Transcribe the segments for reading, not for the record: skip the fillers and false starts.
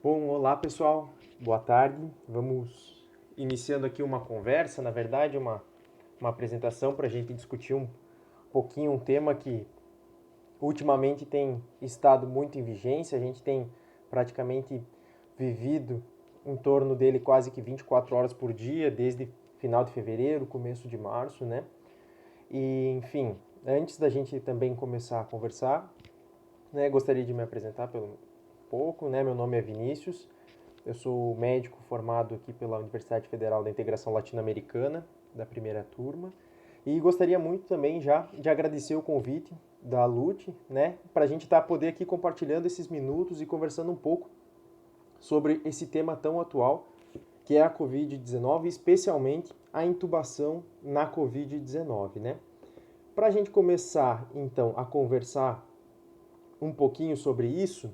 Bom, olá pessoal, boa tarde. Vamos iniciando aqui uma conversa, na verdade, uma apresentação para a gente discutir um pouquinho um tema que ultimamente tem estado muito em vigência. A gente tem praticamente vivido em torno dele quase que 24 horas por dia, desde final de fevereiro, começo de março, né? E, enfim, antes da gente também começar a conversar, né, gostaria de me apresentar pelo pouco, né? Meu nome é Vinícius. Eu sou médico formado aqui pela Universidade Federal da Integração Latino-Americana, da primeira turma. E gostaria muito também já de agradecer o convite da Lute, né, para a gente poder aqui compartilhando esses minutos e conversando um pouco sobre esse tema tão atual, que é a Covid-19, especialmente a intubação na Covid-19, né? Para a gente começar, então, a conversar um pouquinho sobre isso,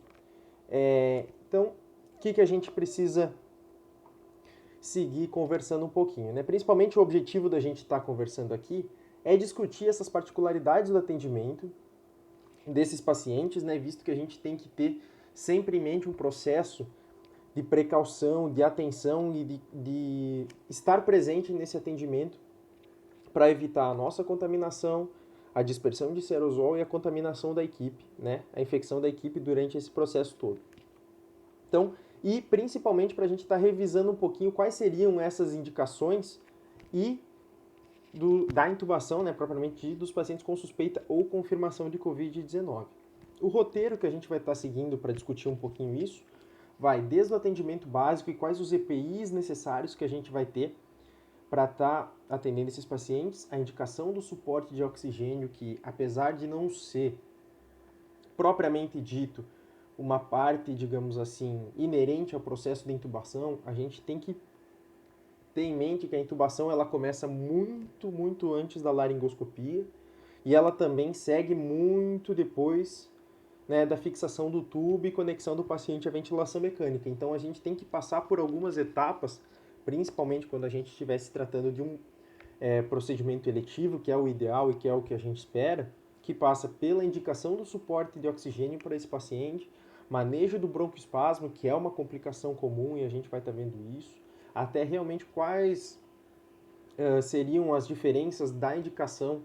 então, o que a gente precisa seguir conversando um pouquinho, né? Principalmente o objetivo da gente estar conversando aqui é discutir essas particularidades do atendimento desses pacientes, né? Visto que a gente tem que ter sempre em mente um processo de precaução, de atenção e de estar presente nesse atendimento para evitar a nossa contaminação, a dispersão de aerosol e a contaminação da equipe, né? A infecção da equipe durante esse processo todo. Então, e principalmente para a gente estar revisando um pouquinho quais seriam essas indicações e da intubação, né, propriamente dita, dos pacientes com suspeita ou confirmação de Covid-19. O roteiro que a gente vai estar seguindo para discutir um pouquinho isso vai desde o atendimento básico e quais os EPIs necessários que a gente vai ter para estar atendendo esses pacientes, a indicação do suporte de oxigênio, que apesar de não ser propriamente dito uma parte, digamos assim, inerente ao processo de intubação, a gente tem que ter em mente que a intubação ela começa muito antes da laringoscopia e ela também segue muito depois, né, da fixação do tubo e conexão do paciente à ventilação mecânica. Então a gente tem que passar por algumas etapas, principalmente quando a gente estiver se tratando de um procedimento eletivo, que é o ideal e que é o que a gente espera, que passa pela indicação do suporte de oxigênio para esse paciente, manejo do broncoespasmo, que é uma complicação comum e a gente vai estar vendo isso, até realmente quais seriam as diferenças da indicação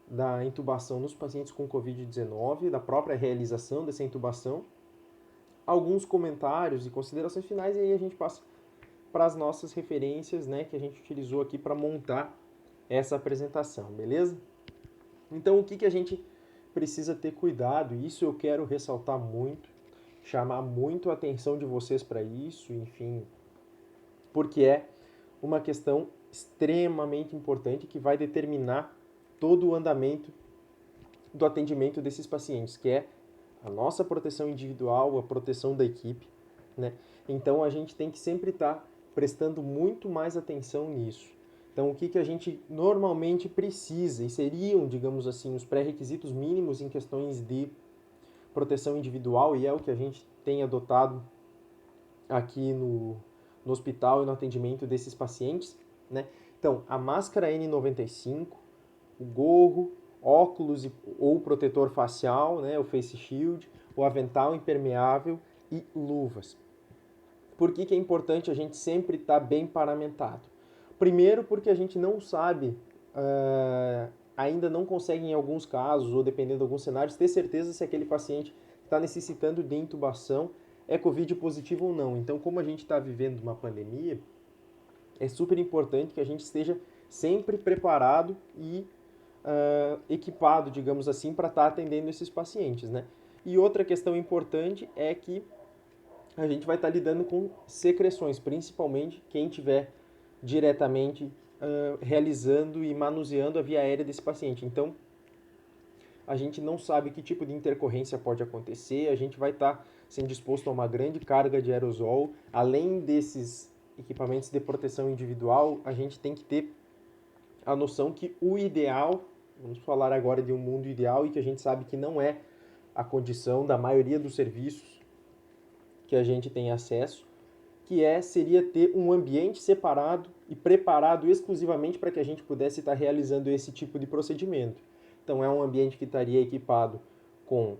da intubação nos pacientes com Covid-19, da própria realização dessa intubação, alguns comentários e considerações finais, e aí a gente passa para as nossas referências, né, que a gente utilizou aqui para montar essa apresentação, beleza? Então, o que a gente precisa ter cuidado, e isso eu quero ressaltar muito, chamar muito a atenção de vocês para isso, enfim, porque é uma questão extremamente importante que vai determinar todo o andamento do atendimento desses pacientes, que é a nossa proteção individual, a proteção da equipe, né? Então a gente tem que sempre estar prestando muito mais atenção nisso. Então o que a gente normalmente precisa, e seriam, digamos assim, os pré-requisitos mínimos em questões de proteção individual, e é o que a gente tem adotado aqui no hospital e no atendimento desses pacientes, né? Então, a máscara N95, o gorro, óculos ou protetor facial, né, o face shield, o avental impermeável e luvas. Por que é importante a gente sempre estar bem paramentado? Primeiro, porque a gente não sabe, ainda não consegue em alguns casos, ou dependendo de alguns cenários, ter certeza se aquele paciente está necessitando de intubação é Covid positivo ou não. Então, como a gente está vivendo uma pandemia, é super importante que a gente esteja sempre preparado e equipado, digamos assim, para estar atendendo esses pacientes, né? E outra questão importante é que a gente vai estar lidando com secreções, principalmente quem tiver diretamente realizando e manuseando a via aérea desse paciente. Então, a gente não sabe que tipo de intercorrência pode acontecer, a gente vai estar sendo exposto a uma grande carga de aerosol. Além desses equipamentos de proteção individual, a gente tem que ter a noção que o ideal, vamos falar agora de um mundo ideal e que a gente sabe que não é a condição da maioria dos serviços que a gente tem acesso, seria ter um ambiente separado e preparado exclusivamente para que a gente pudesse estar realizando esse tipo de procedimento. Então é um ambiente que estaria equipado com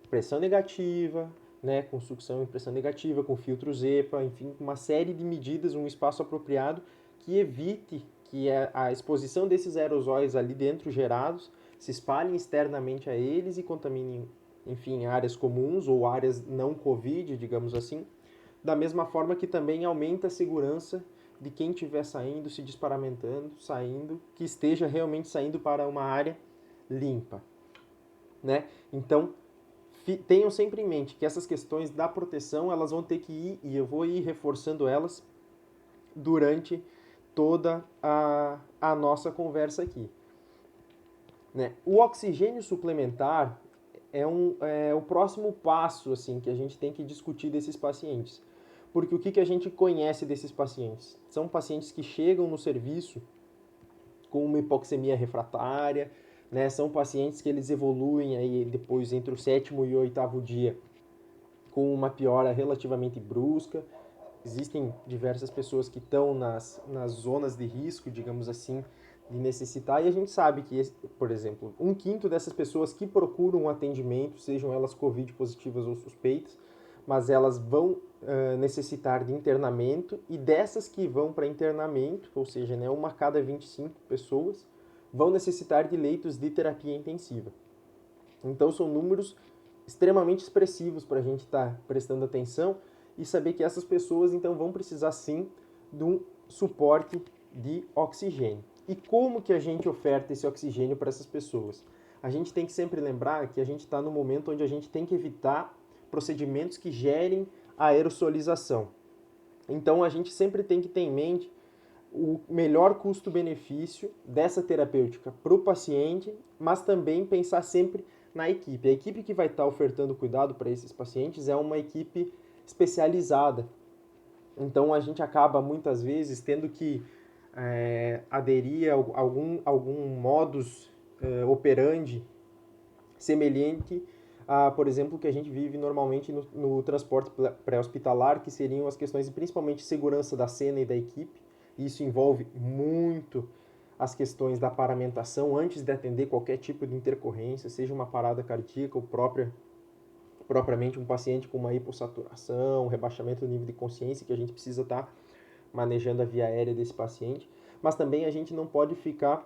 pressão negativa, né, com sucção e pressão negativa, com filtro EPA, enfim, uma série de medidas, um espaço apropriado que evite que a exposição desses aerosóis ali dentro gerados se espalhem externamente a eles e contaminem, enfim, áreas comuns ou áreas não COVID, digamos assim, da mesma forma que também aumenta a segurança de quem estiver saindo, se desparamentando, saindo, que esteja realmente saindo para uma área limpa, né? Então, tenham sempre em mente que essas questões da proteção, elas vão ter que ir, e eu vou ir reforçando elas durante toda a nossa conversa aqui. Né? O oxigênio suplementar é o próximo passo assim, que a gente tem que discutir desses pacientes. Porque o que a gente conhece desses pacientes? São pacientes que chegam no serviço com uma hipoxemia refratária, né? São pacientes que eles evoluem aí depois entre o 7º e o 8º dia com uma piora relativamente brusca. Existem diversas pessoas que estão nas zonas de risco, digamos assim, de necessitar, e a gente sabe que, por exemplo, 1/5 dessas pessoas que procuram um atendimento, sejam elas Covid positivas ou suspeitas, mas elas vão necessitar de internamento, e dessas que vão para internamento, ou seja, né, uma a cada 25 pessoas, vão necessitar de leitos de terapia intensiva. Então são números extremamente expressivos para a gente estar prestando atenção e saber que essas pessoas então vão precisar sim de um suporte de oxigênio. E como que a gente oferta esse oxigênio para essas pessoas? A gente tem que sempre lembrar que a gente está no momento onde a gente tem que evitar procedimentos que gerem aerosolização. Então a gente sempre tem que ter em mente o melhor custo-benefício dessa terapêutica para o paciente, mas também pensar sempre na equipe. A equipe que vai estar ofertando cuidado para esses pacientes é uma equipe especializada. Então a gente acaba muitas vezes tendo que aderir a algum modus operandi semelhante a, por exemplo, o que a gente vive normalmente no transporte pré-hospitalar, que seriam as questões de principalmente segurança da cena e da equipe. Isso envolve muito as questões da paramentação antes de atender qualquer tipo de intercorrência, seja uma parada cardíaca ou propriamente um paciente com uma hipossaturação, um rebaixamento do nível de consciência, que a gente precisa estar manejando a via aérea desse paciente. Mas também a gente não pode ficar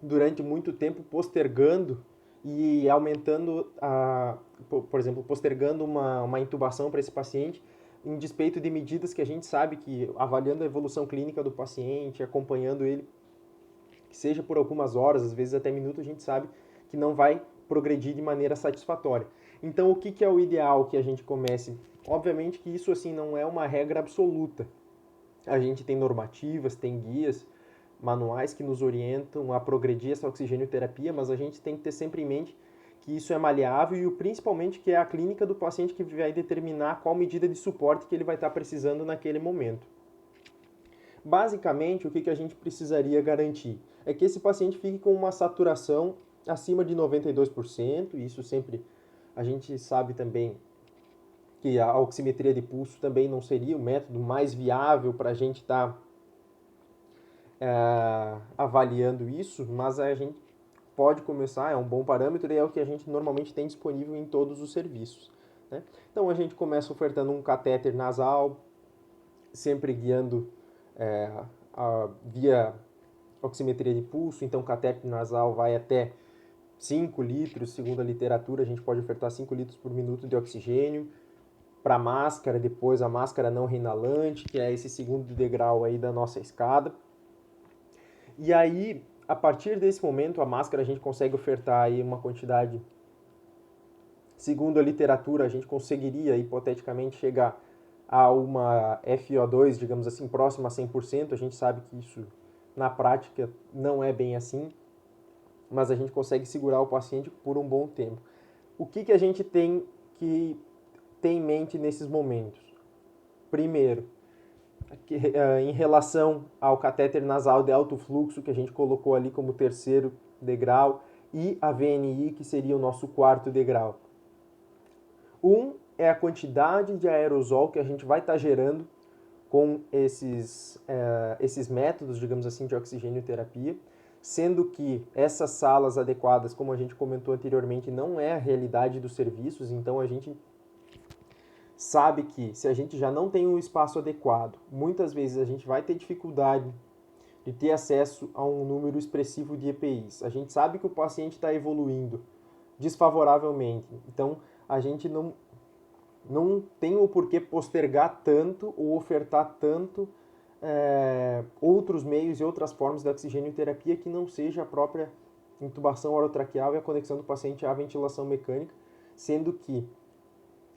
durante muito tempo postergando e aumentando, por exemplo, postergando uma intubação para esse paciente em despeito de medidas que a gente sabe que, avaliando a evolução clínica do paciente, acompanhando ele, que seja por algumas horas, às vezes até minutos, a gente sabe que não vai progredir de maneira satisfatória. Então, o que é o ideal que a gente comece? Obviamente que isso assim não é uma regra absoluta. A gente tem normativas, tem guias, manuais que nos orientam a progredir essa oxigênio-terapia, mas a gente tem que ter sempre em mente que isso é maleável e principalmente que é a clínica do paciente que vai determinar qual medida de suporte que ele vai estar precisando naquele momento. Basicamente, o que a gente precisaria garantir é que esse paciente fique com uma saturação acima de 92%, e isso sempre a gente sabe também que a oximetria de pulso também não seria o método mais viável para a gente estar avaliando isso, mas a gente pode começar, é um bom parâmetro e é o que a gente normalmente tem disponível em todos os serviços. Né? Então a gente começa ofertando um catéter nasal, sempre guiando via oximetria de pulso, então o catéter nasal vai até 5 litros, segundo a literatura, a gente pode ofertar 5 litros por minuto de oxigênio. Para a máscara, depois a máscara não reinalante, que é esse segundo degrau aí da nossa escada. E aí, a partir desse momento, a máscara a gente consegue ofertar aí uma quantidade, segundo a literatura, a gente conseguiria hipoteticamente chegar a uma FiO2, digamos assim, próxima a 100%. A gente sabe que isso na prática não é bem assim, mas a gente consegue segurar o paciente por um bom tempo. O que a gente tem que ter em mente nesses momentos? Primeiro, em relação ao catéter nasal de alto fluxo, que a gente colocou ali como terceiro degrau, e a VNI, que seria o nosso quarto degrau. É a quantidade de aerosol que a gente vai estar gerando com esses métodos, digamos assim, de oxigênio-terapia, sendo que essas salas adequadas, como a gente comentou anteriormente, não é a realidade dos serviços, então a gente sabe que se a gente já não tem um espaço adequado, muitas vezes a gente vai ter dificuldade de ter acesso a um número expressivo de EPIs. A gente sabe que o paciente está evoluindo desfavoravelmente, então a gente não tem o porquê postergar tanto ou ofertar tanto outros meios e outras formas de oxigênio-terapia que não seja a própria intubação orotraqueal e a conexão do paciente à ventilação mecânica, sendo que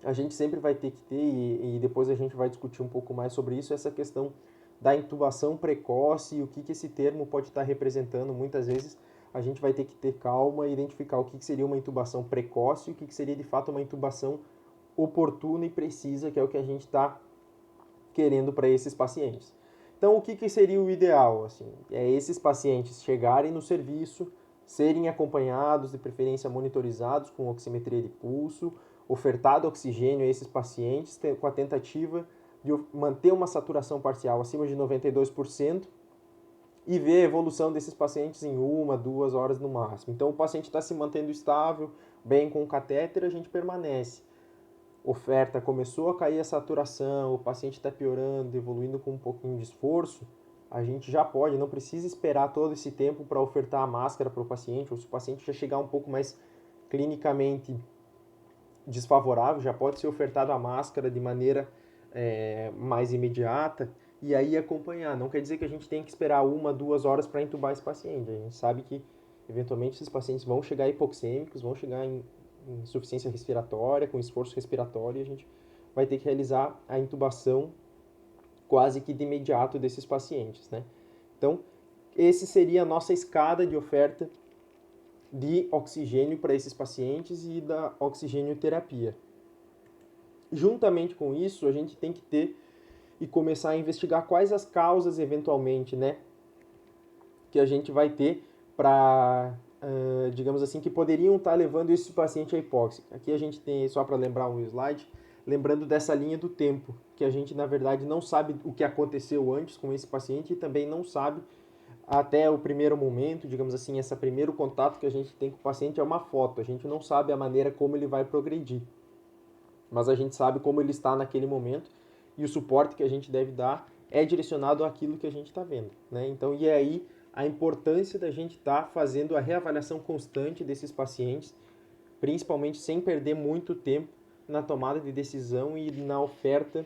a gente sempre vai ter que ter, e depois a gente vai discutir um pouco mais sobre isso, essa questão da intubação precoce e o que esse termo pode estar representando. Muitas vezes a gente vai ter que ter calma e identificar o que seria uma intubação precoce e o que seria de fato uma intubação oportuna e precisa, que é o que a gente está querendo para esses pacientes. Então, o que seria o ideal? Assim, é esses pacientes chegarem no serviço, serem acompanhados, de preferência monitorizados com oximetria de pulso, ofertado oxigênio a esses pacientes com a tentativa de manter uma saturação parcial acima de 92% e ver a evolução desses pacientes em 1-2 horas no máximo. Então, o paciente está se mantendo estável, bem com o catéter, a gente permanece. Oferta começou a cair a saturação, o paciente está piorando, evoluindo com um pouquinho de esforço, a gente já pode, não precisa esperar todo esse tempo para ofertar a máscara para o paciente, ou se o paciente já chegar um pouco mais clinicamente desfavorável, já pode ser ofertado a máscara de maneira mais imediata e aí acompanhar. Não quer dizer que a gente tem que esperar 1-2 horas para intubar esse paciente. A gente sabe que, eventualmente, esses pacientes vão chegar hipoxêmicos, vão chegar em insuficiência respiratória, com esforço respiratório, e a gente vai ter que realizar a intubação quase que de imediato desses pacientes, né? Então, esse seria a nossa escada de oferta de oxigênio para esses pacientes e da oxigênio-terapia. Juntamente com isso, a gente tem que ter e começar a investigar quais as causas, eventualmente, né, que a gente vai ter para, digamos assim, que poderiam estar levando esse paciente à hipóxia. Aqui a gente tem, só para lembrar um slide, lembrando dessa linha do tempo, que a gente, na verdade, não sabe o que aconteceu antes com esse paciente e também não sabe até o primeiro momento, digamos assim, esse primeiro contato que a gente tem com o paciente é uma foto. A gente não sabe a maneira como ele vai progredir, mas a gente sabe como ele está naquele momento e o suporte que a gente deve dar é direcionado àquilo que a gente está vendo, né? Então, e é aí a importância da gente estar fazendo a reavaliação constante desses pacientes, principalmente sem perder muito tempo na tomada de decisão e na oferta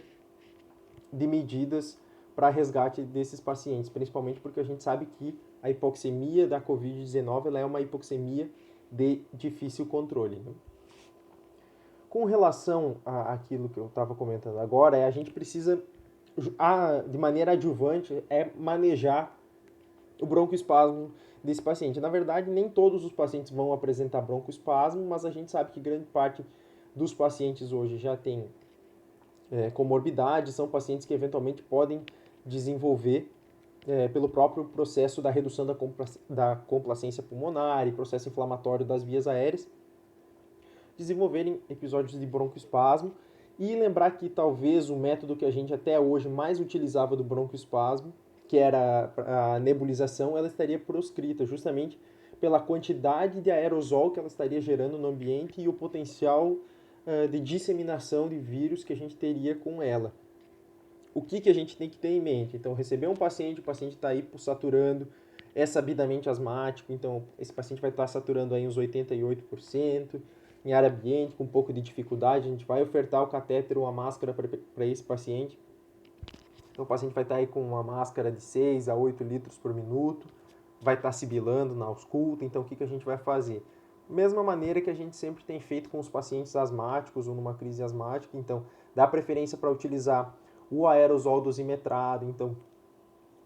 de medidas para resgate desses pacientes, principalmente porque a gente sabe que a hipoxemia da Covid-19 ela é uma hipoxemia de difícil controle, né? Com relação àquilo que eu estava comentando agora, a gente precisa, de maneira adjuvante, manejar o broncoespasmo desse paciente. Na verdade, nem todos os pacientes vão apresentar broncoespasmo, mas a gente sabe que grande parte dos pacientes hoje já tem comorbidade, são pacientes que eventualmente podem desenvolver pelo próprio processo da redução da complacência pulmonar e processo inflamatório das vias aéreas, desenvolverem episódios de broncoespasmo. E lembrar que talvez o método que a gente até hoje mais utilizava do broncoespasmo, que era a nebulização, ela estaria proscrita justamente pela quantidade de aerosol que ela estaria gerando no ambiente e o potencial de disseminação de vírus que a gente teria com ela. O que a gente tem que ter em mente? Então, receber um paciente, o paciente está aí saturando, é sabidamente asmático, então esse paciente vai estar saturando aí uns 88%, em área ambiente, com um pouco de dificuldade, a gente vai ofertar o catéter ou a máscara para esse paciente. Então, o paciente vai estar aí com uma máscara de 6 a 8 litros por minuto, vai estar sibilando na ausculta, então o que a gente vai fazer? Mesma maneira que a gente sempre tem feito com os pacientes asmáticos ou numa crise asmática, então dá preferência para utilizar o aerosol dosimetrado, então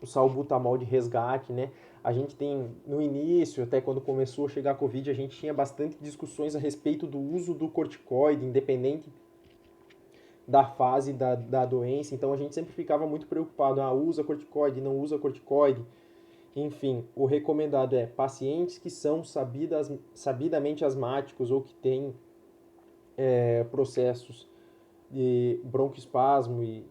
o salbutamol de resgate, né? A gente tem, no início, até quando começou a chegar a Covid, a gente tinha bastante discussões a respeito do uso do corticoide, independente da fase da doença, então a gente sempre ficava muito preocupado, usa corticoide, não usa corticoide. Enfim, o recomendado é pacientes que são sabidamente asmáticos ou que têm processos de broncoespasmo e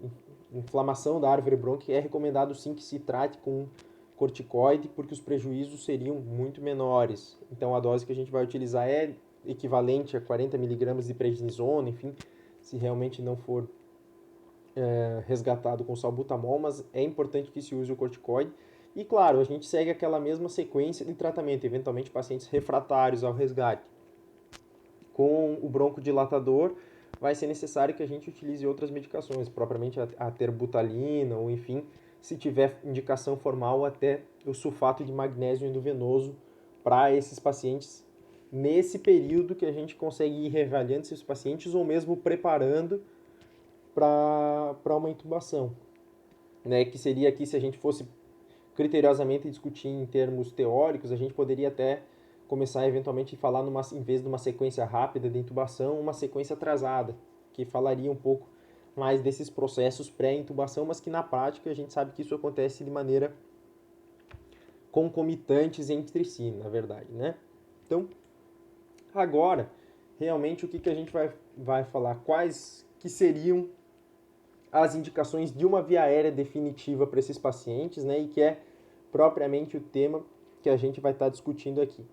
inflamação da árvore brônquia, é recomendado sim que se trate com corticoide, porque os prejuízos seriam muito menores. Então a dose que a gente vai utilizar é equivalente a 40 mg de prednisona, enfim, se realmente não for resgatado com salbutamol, mas é importante que se use o corticoide. E claro, a gente segue aquela mesma sequência de tratamento, eventualmente pacientes refratários ao resgate. Com o broncodilatador, vai ser necessário que a gente utilize outras medicações, propriamente a terbutalina, ou enfim, se tiver indicação formal, até o sulfato de magnésio endovenoso para esses pacientes, nesse período que a gente consegue ir reavaliando esses pacientes, ou mesmo preparando para uma intubação, né? Que seria aqui, se a gente fosse criteriosamente discutir em termos teóricos, a gente poderia até começar eventualmente a falar, em vez de uma sequência rápida de intubação, uma sequência atrasada, que falaria um pouco mais desses processos pré-intubação, mas que na prática a gente sabe que isso acontece de maneira concomitantes entre si, na verdade, né? Então, agora, realmente o que a gente vai falar? Quais que seriam as indicações de uma via aérea definitiva para esses pacientes, né? E que é propriamente o tema que a gente vai estar discutindo aqui.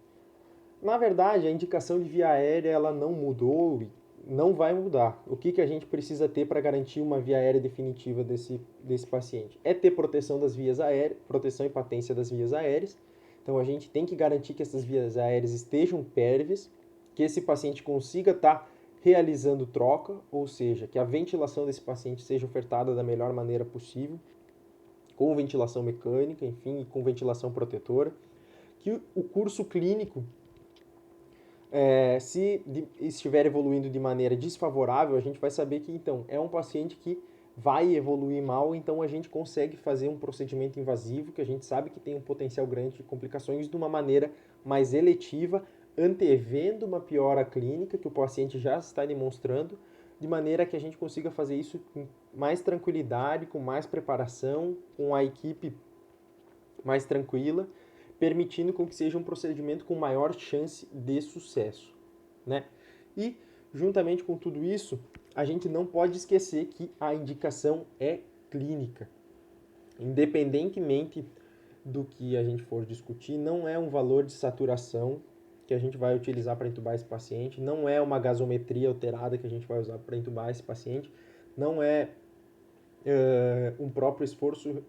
Na verdade, a indicação de via aérea ela não mudou e não vai mudar. O que a gente precisa ter para garantir uma via aérea definitiva desse paciente? É ter proteção das vias aéreas, proteção e patência das vias aéreas. Então a gente tem que garantir que essas vias aéreas estejam pérvias, que esse paciente consiga estar realizando troca, ou seja, que a ventilação desse paciente seja ofertada da melhor maneira possível, com ventilação mecânica, enfim, com ventilação protetora, que o curso clínico, se estiver evoluindo de maneira desfavorável, a gente vai saber que, então, é um paciente que vai evoluir mal, então a gente consegue fazer um procedimento invasivo, que a gente sabe que tem um potencial grande de complicações, de uma maneira mais eletiva, antevendo uma piora clínica que o paciente já está demonstrando, de maneira que a gente consiga fazer isso com mais tranquilidade, com mais preparação, com a equipe mais tranquila, permitindo com que seja um procedimento com maior chance de sucesso, né? E, juntamente com tudo isso, a gente não pode esquecer que a indicação é clínica. Independentemente do que a gente for discutir, não é um valor de saturação que a gente vai utilizar para intubar esse paciente, não é uma gasometria alterada que a gente vai usar para intubar esse paciente, não é um próprio esforço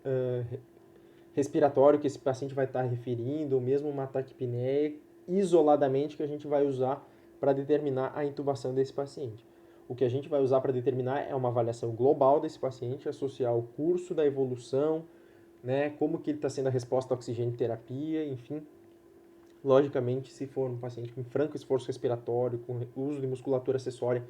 respiratório que esse paciente vai estar referindo, ou mesmo uma taquipneia isoladamente que a gente vai usar para determinar a intubação desse paciente. O que a gente vai usar para determinar é uma avaliação global desse paciente, associar o curso da evolução, né, como que ele está sendo a resposta à oxigênio-terapia, enfim. Logicamente, se for um paciente com franco esforço respiratório, com uso de musculatura acessória,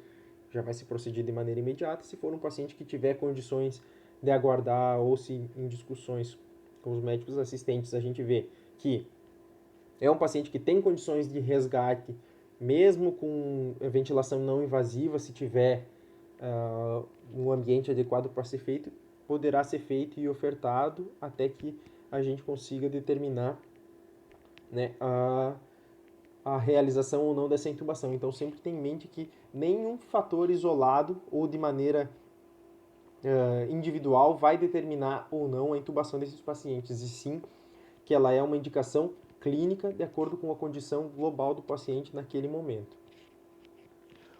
já vai se proceder de maneira imediata. Se for um paciente que tiver condições de aguardar ou se em discussões com os médicos assistentes a gente vê que é um paciente que tem condições de resgate, mesmo com ventilação não invasiva, se tiver um ambiente adequado para ser feito, poderá ser feito e ofertado até que a gente consiga determinar, né, a realização ou não dessa intubação. Então sempre tem em mente que nenhum fator isolado ou de maneira individual vai determinar ou não a intubação desses pacientes, e sim que ela é uma indicação clínica de acordo com a condição global do paciente naquele momento.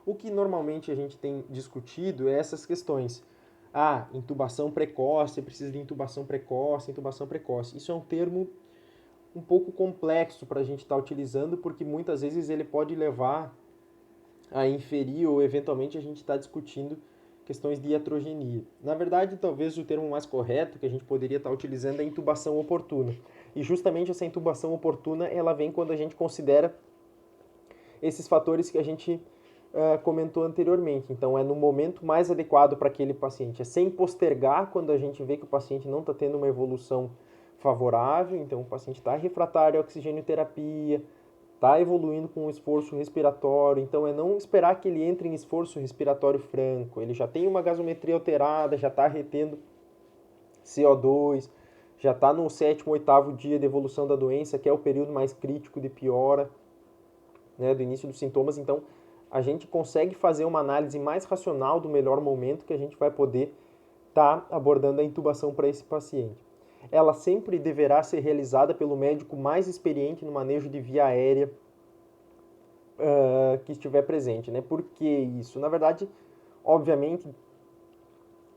O que normalmente a gente tem discutido é essas questões. Intubação precoce, precisa de intubação precoce, intubação precoce. Isso é um termo um pouco complexo para a gente estar utilizando, porque muitas vezes ele pode levar a inferir ou eventualmente a gente está discutindo questões de iatrogenia. Na verdade, talvez o termo mais correto que a gente poderia estar utilizando é intubação oportuna. E justamente essa intubação oportuna, ela vem quando a gente considera esses fatores que a gente comentou anteriormente. Então, é no momento mais adequado para aquele paciente. É sem postergar quando a gente vê que o paciente não está tendo uma evolução favorável. Então, o paciente está refratário à oxigênio-terapia, está evoluindo com um esforço respiratório, então é não esperar que ele entre em esforço respiratório franco. Ele já tem uma gasometria alterada, já está retendo CO2, já está no 7º, 8º dia de evolução da doença, que é o período mais crítico de piora, né, do início dos sintomas. Então, a gente consegue fazer uma análise mais racional do melhor momento que a gente vai poder está abordando a intubação para esse paciente. Ela sempre deverá ser realizada pelo médico mais experiente no manejo de via aérea que estiver presente, né? Por que isso? Na verdade, obviamente,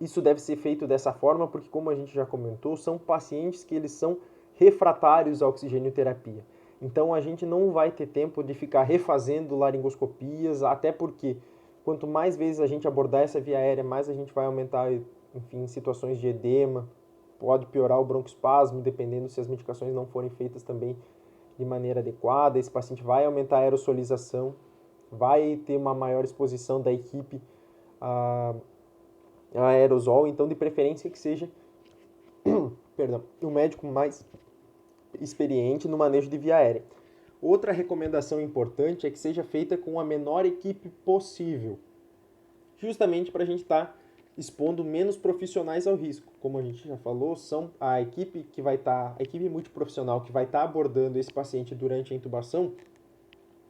isso deve ser feito dessa forma porque, como a gente já comentou, são pacientes que eles são refratários à oxigênio-terapia. Então, a gente não vai ter tempo de ficar refazendo laringoscopias, até porque quanto mais vezes a gente abordar essa via aérea, mais a gente vai aumentar, enfim, situações de edema, pode piorar o broncoespasmo, dependendo se as medicações não forem feitas também de maneira adequada. Esse paciente vai aumentar a aerossolização, vai ter uma maior exposição da equipe a aerosol, então de preferência que seja perdão, um médico mais experiente no manejo de via aérea. Outra recomendação importante é que seja feita com a menor equipe possível, justamente para a gente estar expondo menos profissionais ao risco. Como a gente já falou, são a equipe que vai estar, a equipe multiprofissional que vai estar abordando esse paciente durante a intubação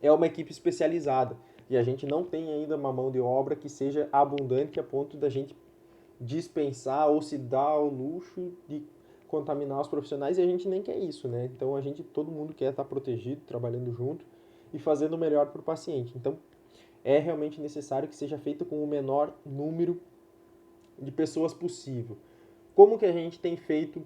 é uma equipe especializada e a gente não tem ainda uma mão de obra que seja abundante a ponto da gente dispensar ou se dar ao luxo de contaminar os profissionais, e a gente nem quer isso, né? Então todo mundo quer estar protegido, trabalhando junto e fazendo o melhor para o paciente. Então é realmente necessário que seja feito com o menor número de pessoas possível. Como que a gente tem feito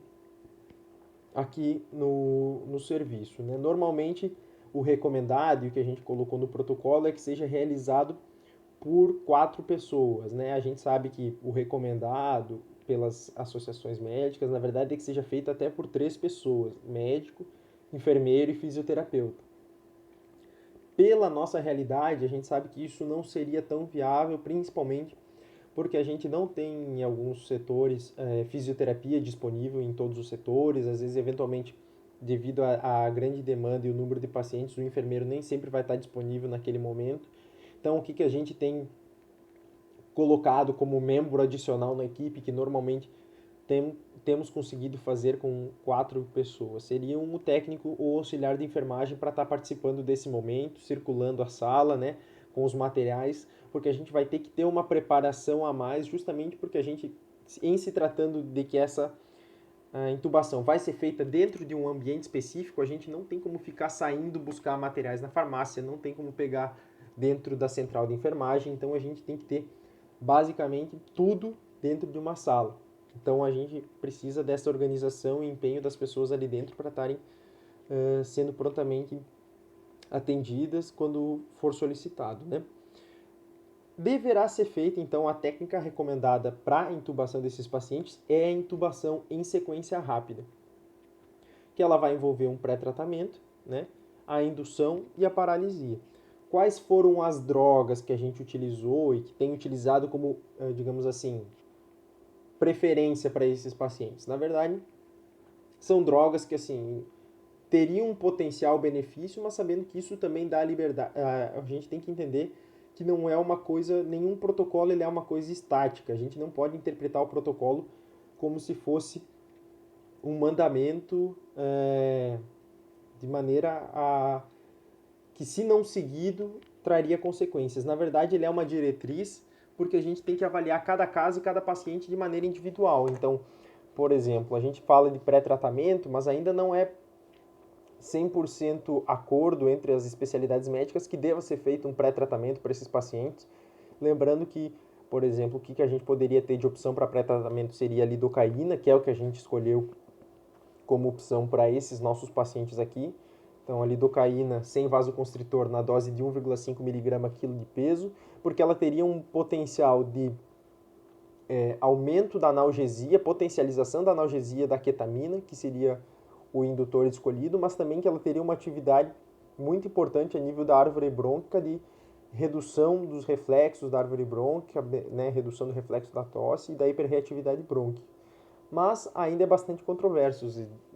aqui no serviço, né? Normalmente o recomendado e o que a gente colocou no protocolo é que seja realizado por 4 pessoas, né? A gente sabe que o recomendado pelas associações médicas, na verdade, é que seja feito até por 3 pessoas, médico, enfermeiro e fisioterapeuta. Pela nossa realidade, a gente sabe que isso não seria tão viável, principalmente porque a gente não tem em alguns setores fisioterapia disponível em todos os setores, às vezes, eventualmente, devido à grande demanda e o número de pacientes, o enfermeiro nem sempre vai estar disponível naquele momento. Então, o que a gente tem colocado como membro adicional na equipe, que normalmente temos conseguido fazer com 4 pessoas? Seria o técnico ou auxiliar de enfermagem para estar participando desse momento, circulando a sala, né, com os materiais, porque a gente vai ter que ter uma preparação a mais, justamente porque a gente, em se tratando de que essa a intubação vai ser feita dentro de um ambiente específico, a gente não tem como ficar saindo buscar materiais na farmácia, não tem como pegar dentro da central de enfermagem, então a gente tem que ter basicamente tudo dentro de uma sala. Então a gente precisa dessa organização e empenho das pessoas ali dentro para estarem sendo prontamente atendidas quando for solicitado, né? Deverá ser feita, então, a técnica recomendada para a intubação desses pacientes é a intubação em sequência rápida, que ela vai envolver um pré-tratamento, né, a indução e a paralisia. Quais foram as drogas que a gente utilizou e que tem utilizado como, digamos assim, preferência para esses pacientes? Na verdade, são drogas que, assim, teriam um potencial benefício, mas sabendo que isso também dá liberdade. A gente tem que entender que não é uma coisa, nenhum protocolo ele é uma coisa estática. A gente não pode interpretar o protocolo como se fosse um mandamento de maneira a que, se não seguido, traria consequências. Na verdade, ele é uma diretriz porque a gente tem que avaliar cada caso e cada paciente de maneira individual. Então, por exemplo, a gente fala de pré-tratamento, mas ainda não é 100% acordo entre as especialidades médicas que deva ser feito um pré-tratamento para esses pacientes. Lembrando que, por exemplo, o que a gente poderia ter de opção para pré-tratamento seria a lidocaína, que é o que a gente escolheu como opção para esses nossos pacientes aqui. Então, a lidocaína sem vasoconstritor na dose de 1,5 mg quilo de peso, porque ela teria um potencial de aumento da analgesia, potencialização da analgesia da ketamina, que seria o indutor escolhido, mas também que ela teria uma atividade muito importante a nível da árvore brônquica de redução dos reflexos da árvore brônquica, né, redução do reflexo da tosse e da hiperreatividade brônquica. Mas ainda é bastante controverso.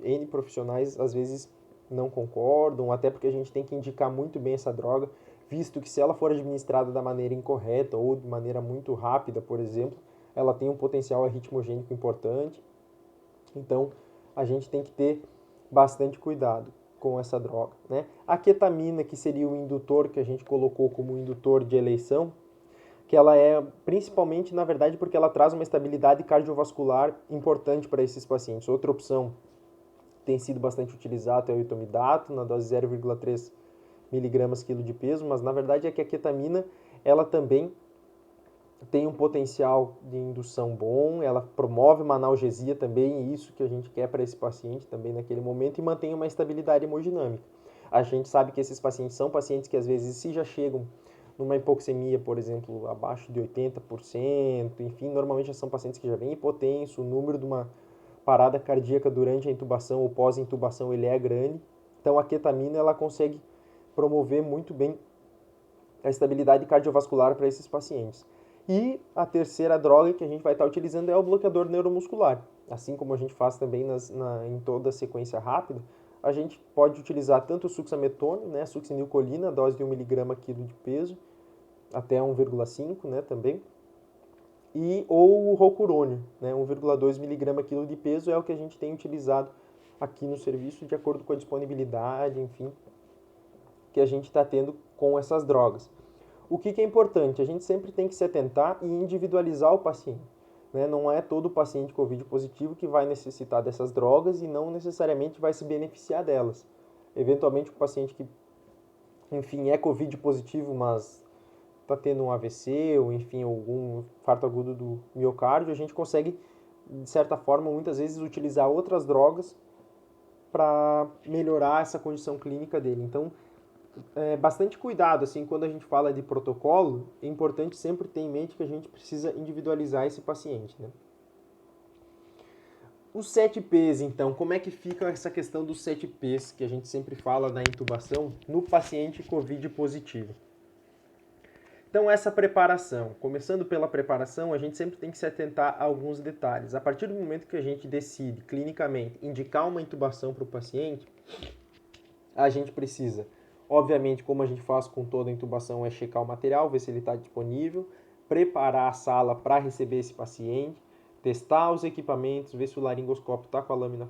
N profissionais às vezes não concordam, até porque a gente tem que indicar muito bem essa droga, visto que se ela for administrada da maneira incorreta ou de maneira muito rápida, por exemplo, ela tem um potencial arritmogênico importante. Então, a gente tem que ter bastante cuidado com essa droga, né? A ketamina, que seria o indutor que a gente colocou como indutor de eleição, que ela é principalmente, na verdade, porque ela traz uma estabilidade cardiovascular importante para esses pacientes. Outra opção tem sido bastante utilizada é o etomidato, na dose 0,3 miligramas quilo de peso, mas na verdade é que a ketamina, ela também tem um potencial de indução bom, ela promove uma analgesia também, isso que a gente quer para esse paciente também naquele momento, e mantém uma estabilidade hemodinâmica. A gente sabe que esses pacientes são pacientes que às vezes se já chegam numa hipoxemia, por exemplo, abaixo de 80%, enfim, normalmente já são pacientes que já vêm hipotenso, o número de uma parada cardíaca durante a intubação ou pós-intubação ele é grande, então a ketamina ela consegue promover muito bem a estabilidade cardiovascular para esses pacientes. E a terceira droga que a gente vai estar utilizando é o bloqueador neuromuscular. Assim como a gente faz também em toda a sequência rápida, a gente pode utilizar tanto o succinilcolina, né, succinilcolina, dose de 1 mg quilo de peso, até 1,5, né, também, ou o rocurônio, né, 1,2 mg quilo de peso é o que a gente tem utilizado aqui no serviço de acordo com a disponibilidade, enfim, que a gente está tendo com essas drogas. O que é importante? A gente sempre tem que se atentar e individualizar o paciente. Né? Não é todo paciente COVID positivo que vai necessitar dessas drogas e não necessariamente vai se beneficiar delas. Eventualmente, o paciente que, enfim, é COVID positivo, mas está tendo um AVC ou, enfim, algum infarto agudo do miocárdio, a gente consegue, de certa forma, muitas vezes utilizar outras drogas para melhorar essa condição clínica dele. Então, bastante cuidado, assim, quando a gente fala de protocolo, é importante sempre ter em mente que a gente precisa individualizar esse paciente, né? Os 7Ps, então, como é que fica essa questão dos 7Ps que a gente sempre fala na intubação no paciente COVID positivo? Então, essa preparação, começando pela preparação, a gente sempre tem que se atentar a alguns detalhes. A partir do momento que a gente decide, clinicamente, indicar uma intubação para o paciente, a gente precisa, obviamente, como a gente faz com toda a intubação, é checar o material, ver se ele está disponível, preparar a sala para receber esse paciente, testar os equipamentos, ver se o laringoscópio está com a lâmina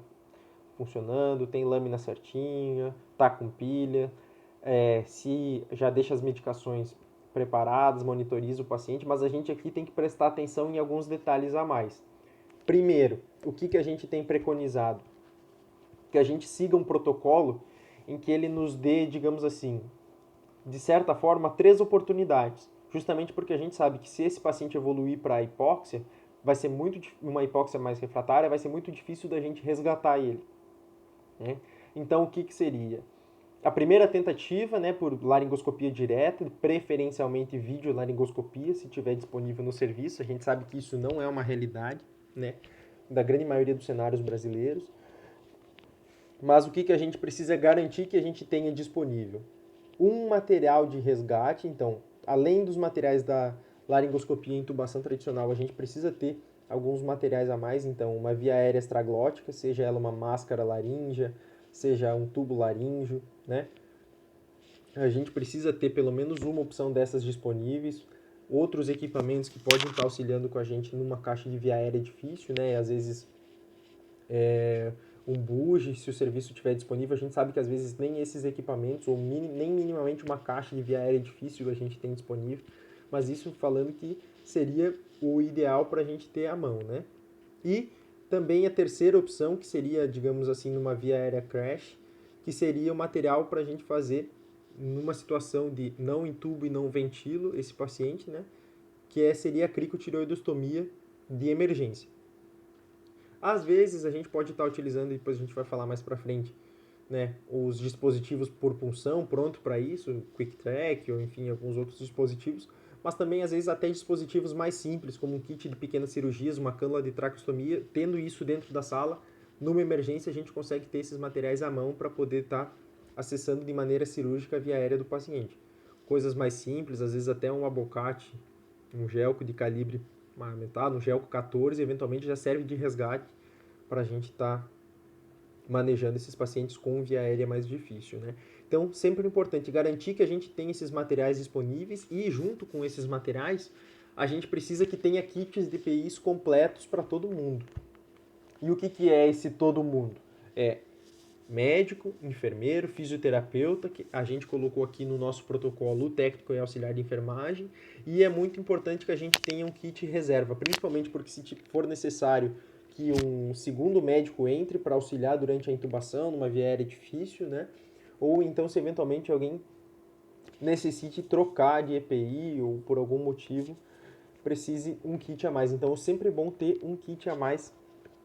funcionando, tem lâmina certinha, está com pilha, se já deixa as medicações preparadas, monitoriza o paciente, mas a gente aqui tem que prestar atenção em alguns detalhes a mais. Primeiro, o que a gente tem preconizado? Que a gente siga um protocolo em que ele nos dê, digamos assim, de certa forma, 3 oportunidades. Justamente porque a gente sabe que se esse paciente evoluir para a hipóxia, vai ser uma hipóxia mais refratária, vai ser muito difícil da gente resgatar ele. Né? Então, o que seria? A primeira tentativa, né, por laringoscopia direta, preferencialmente videolaringoscopia, se tiver disponível no serviço. A gente sabe que isso não é uma realidade, né, da grande maioria dos cenários brasileiros. Mas o que a gente precisa garantir que a gente tenha disponível? Um material de resgate, então, além dos materiais da laringoscopia e intubação tradicional, a gente precisa ter alguns materiais a mais, então, uma via aérea extraglótica, seja ela uma máscara laríngea, seja um tubo laríngeo, né? A gente precisa ter pelo menos uma opção dessas disponíveis. Outros equipamentos que podem estar auxiliando com a gente numa caixa de via aérea difícil, né? Às vezes um buge, se o serviço estiver disponível, a gente sabe que às vezes nem esses equipamentos, ou nem minimamente uma caixa de via aérea difícil a gente tem disponível, mas isso falando que seria o ideal para a gente ter à mão, né? E também a terceira opção, que seria, digamos assim, numa via aérea crash, que seria o material para a gente fazer numa situação de não intubo e não ventilo esse paciente, né? Que seria a cricotireoidostomia de emergência. Às vezes a gente pode estar utilizando, depois a gente vai falar mais para frente, né, os dispositivos por punção pronto para isso, Quick Track ou enfim, alguns outros dispositivos, mas também às vezes até dispositivos mais simples, como um kit de pequenas cirurgias, uma cânula de traqueostomia, tendo isso dentro da sala, numa emergência a gente consegue ter esses materiais à mão para poder estar acessando de maneira cirúrgica a via aérea do paciente. Coisas mais simples, às vezes até um abocate, um gelco de calibre aumentado, um gelco 14, eventualmente já serve de resgate para a gente estar manejando esses pacientes com via aérea mais difícil, né? Então, sempre é importante garantir que a gente tenha esses materiais disponíveis e, junto com esses materiais, a gente precisa que tenha kits de DPIs completos para todo mundo. E o que é esse todo mundo? médico, enfermeiro, fisioterapeuta, que a gente colocou aqui no nosso protocolo o técnico e auxiliar de enfermagem, e é muito importante que a gente tenha um kit reserva, principalmente porque se for necessário que um segundo médico entre para auxiliar durante a intubação, numa via aérea difícil, né? Ou então se eventualmente alguém necessite trocar de EPI ou por algum motivo precise um kit a mais. Então é sempre bom ter um kit a mais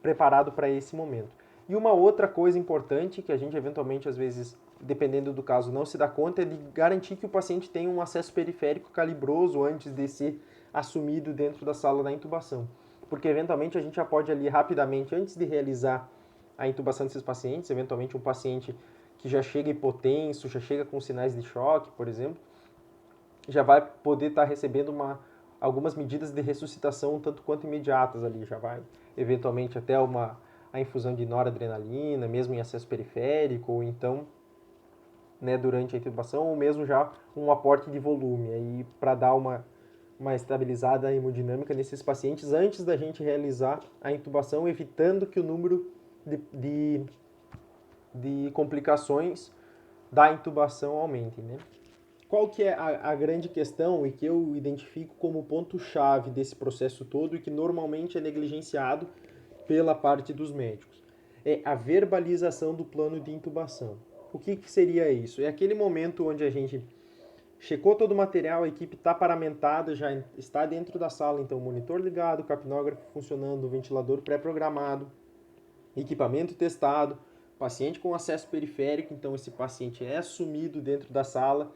preparado para esse momento. E uma outra coisa importante que a gente eventualmente, às vezes, dependendo do caso, não se dá conta, é de garantir que o paciente tenha um acesso periférico calibroso antes de ser assumido dentro da sala da intubação. Porque eventualmente a gente já pode ali rapidamente, antes de realizar a intubação desses pacientes, eventualmente um paciente que já chega hipotenso, já chega com sinais de choque, por exemplo, já vai poder estar recebendo algumas medidas de ressuscitação um tanto quanto imediatas ali, já vai eventualmente até a infusão de noradrenalina, mesmo em acesso periférico, ou então, né, durante a intubação, ou mesmo já um aporte de volume, aí para dar uma estabilizada hemodinâmica nesses pacientes antes da gente realizar a intubação, evitando que o número de complicações da intubação aumente, né? Qual que é a grande questão e que eu identifico como ponto-chave desse processo todo e que normalmente é negligenciado pela parte dos médicos? É a verbalização do plano de intubação. O que seria isso? É aquele momento onde a gente checou todo o material, a equipe está paramentada, já está dentro da sala, então monitor ligado, capnógrafo funcionando, ventilador pré-programado, equipamento testado, paciente com acesso periférico, então esse paciente é assumido dentro da sala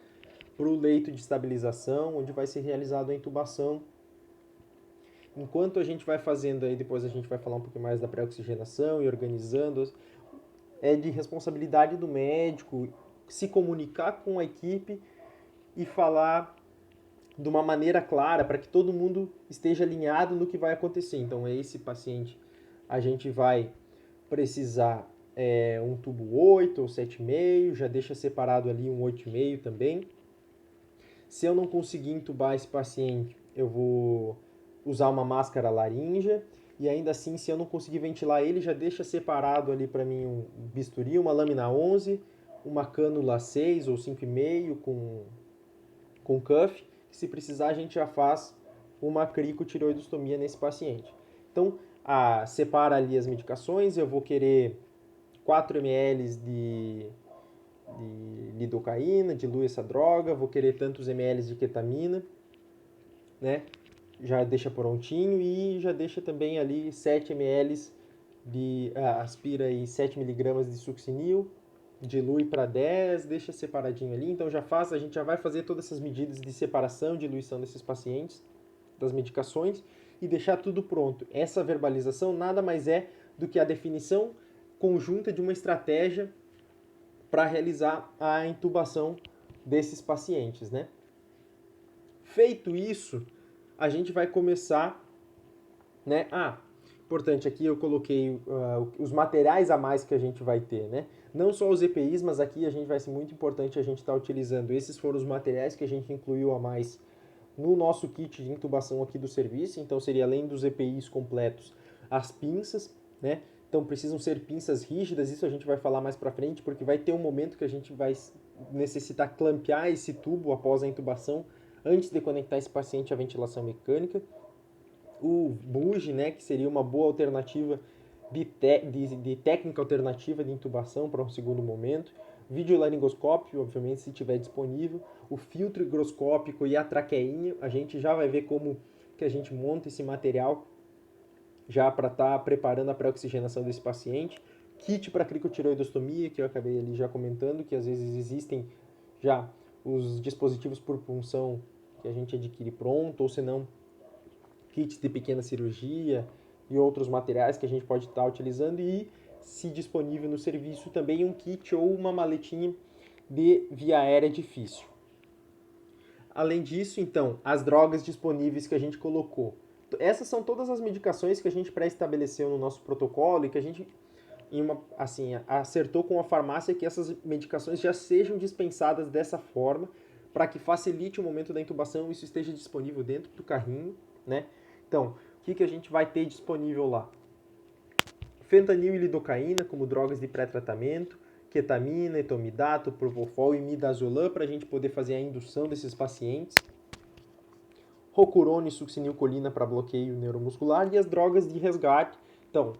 para o leito de estabilização, onde vai ser realizada a intubação. Enquanto a gente vai fazendo aí, depois a gente vai falar um pouquinho mais da pré-oxigenação e organizando, é de responsabilidade do médico se comunicar com a equipe e falar de uma maneira clara para que todo mundo esteja alinhado no que vai acontecer. Então, esse paciente a gente vai precisar um tubo 8 ou 7,5, já deixa separado ali um 8,5 também. Se eu não conseguir entubar esse paciente, eu vou usar uma máscara laríngea e ainda assim, se eu não conseguir ventilar ele, já deixa separado ali para mim um bisturi, uma lâmina 11, uma cânula 6 ou 5,5 com cuff. Se precisar, a gente já faz uma cricotireoidostomia nesse paciente. Então, separa ali as medicações, eu vou querer 4 ml de lidocaína, dilui essa droga, vou querer tantos ml de ketamina, né? Já deixa prontinho e já deixa também ali 7 ml aspira aí 7 mg de succinil, dilui para 10, deixa separadinho ali. Então a gente já vai fazer todas essas medidas de separação, diluição desses pacientes, das medicações e deixar tudo pronto. Essa verbalização nada mais é do que a definição conjunta de uma estratégia para realizar a intubação desses pacientes, né? Feito isso, a gente vai começar, né? Importante aqui eu coloquei os materiais a mais que a gente vai ter, né? Não só os EPIs, mas aqui a gente vai ser muito importante a gente estar utilizando. Esses foram os materiais que a gente incluiu a mais no nosso kit de intubação aqui do serviço. Então seria além dos EPIs completos, as pinças, né? Então precisam ser pinças rígidas, isso a gente vai falar mais para frente, porque vai ter um momento que a gente vai necessitar clampear esse tubo após a intubação, antes de conectar esse paciente à ventilação mecânica. O buge, né, que seria uma boa alternativa de técnica alternativa de intubação para um segundo momento. Videolaringoscópio, obviamente, se tiver disponível. O filtro higroscópico e a traqueinha, a gente já vai ver como que a gente monta esse material já para estar preparando a pré-oxigenação desse paciente. Kit para cricotireoidostomia, que eu acabei ali já comentando, que às vezes existem já os dispositivos por punção que a gente adquire pronto, ou se não, kits de pequena cirurgia e outros materiais que a gente pode estar utilizando e, se disponível no serviço, também um kit ou uma maletinha de via aérea difícil. Além disso, então, as drogas disponíveis que a gente colocou. Essas são todas as medicações que a gente pré-estabeleceu no nosso protocolo e que a gente acertou com a farmácia que essas medicações já sejam dispensadas dessa forma para que facilite o momento da intubação e isso esteja disponível dentro do carrinho, né? Então, o que a gente vai ter disponível lá? Fentanil e lidocaína como drogas de pré-tratamento, ketamina, etomidato, propofol e midazolam para a gente poder fazer a indução desses pacientes. Rocurona e succinilcolina para bloqueio neuromuscular e as drogas de resgate. Então,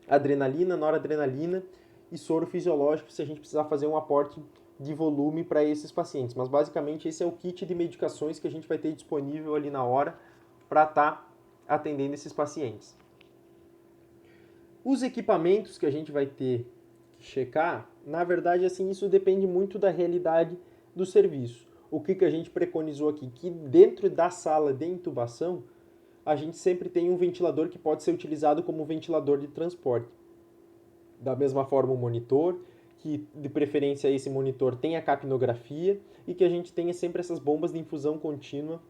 adrenalina, noradrenalina e soro fisiológico se a gente precisar fazer um aporte de volume para esses pacientes. Mas basicamente esse é o kit de medicações que a gente vai ter disponível ali na hora para estar atendendo esses pacientes. Os equipamentos que a gente vai ter que checar, na verdade, assim, isso depende muito da realidade do serviço. O que a gente preconizou aqui? Que dentro da sala de intubação, a gente sempre tem um ventilador que pode ser utilizado como ventilador de transporte. Da mesma forma, o monitor, que de preferência esse monitor tenha capnografia e que a gente tenha sempre essas bombas de infusão contínua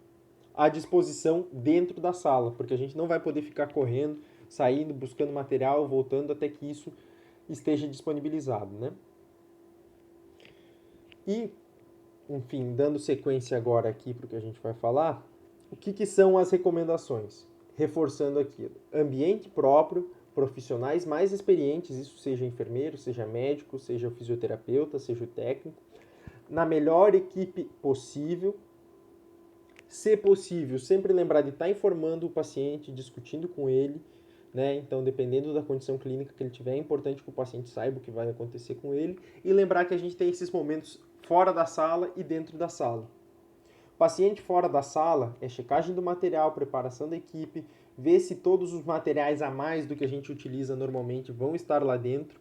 à disposição dentro da sala, porque a gente não vai poder ficar correndo, saindo, buscando material, voltando até que isso esteja disponibilizado, né? E, enfim, dando sequência agora aqui para o que a gente vai falar, o que são as recomendações? Reforçando aquilo, ambiente próprio, profissionais mais experientes, isso seja enfermeiro, seja médico, seja o fisioterapeuta, seja o técnico, na melhor equipe possível. Se possível, sempre lembrar de estar informando o paciente, discutindo com ele, né? Então, dependendo da condição clínica que ele tiver, é importante que o paciente saiba o que vai acontecer com ele e lembrar que a gente tem esses momentos fora da sala e dentro da sala. Paciente fora da sala é checagem do material, preparação da equipe, ver se todos os materiais a mais do que a gente utiliza normalmente vão estar lá dentro,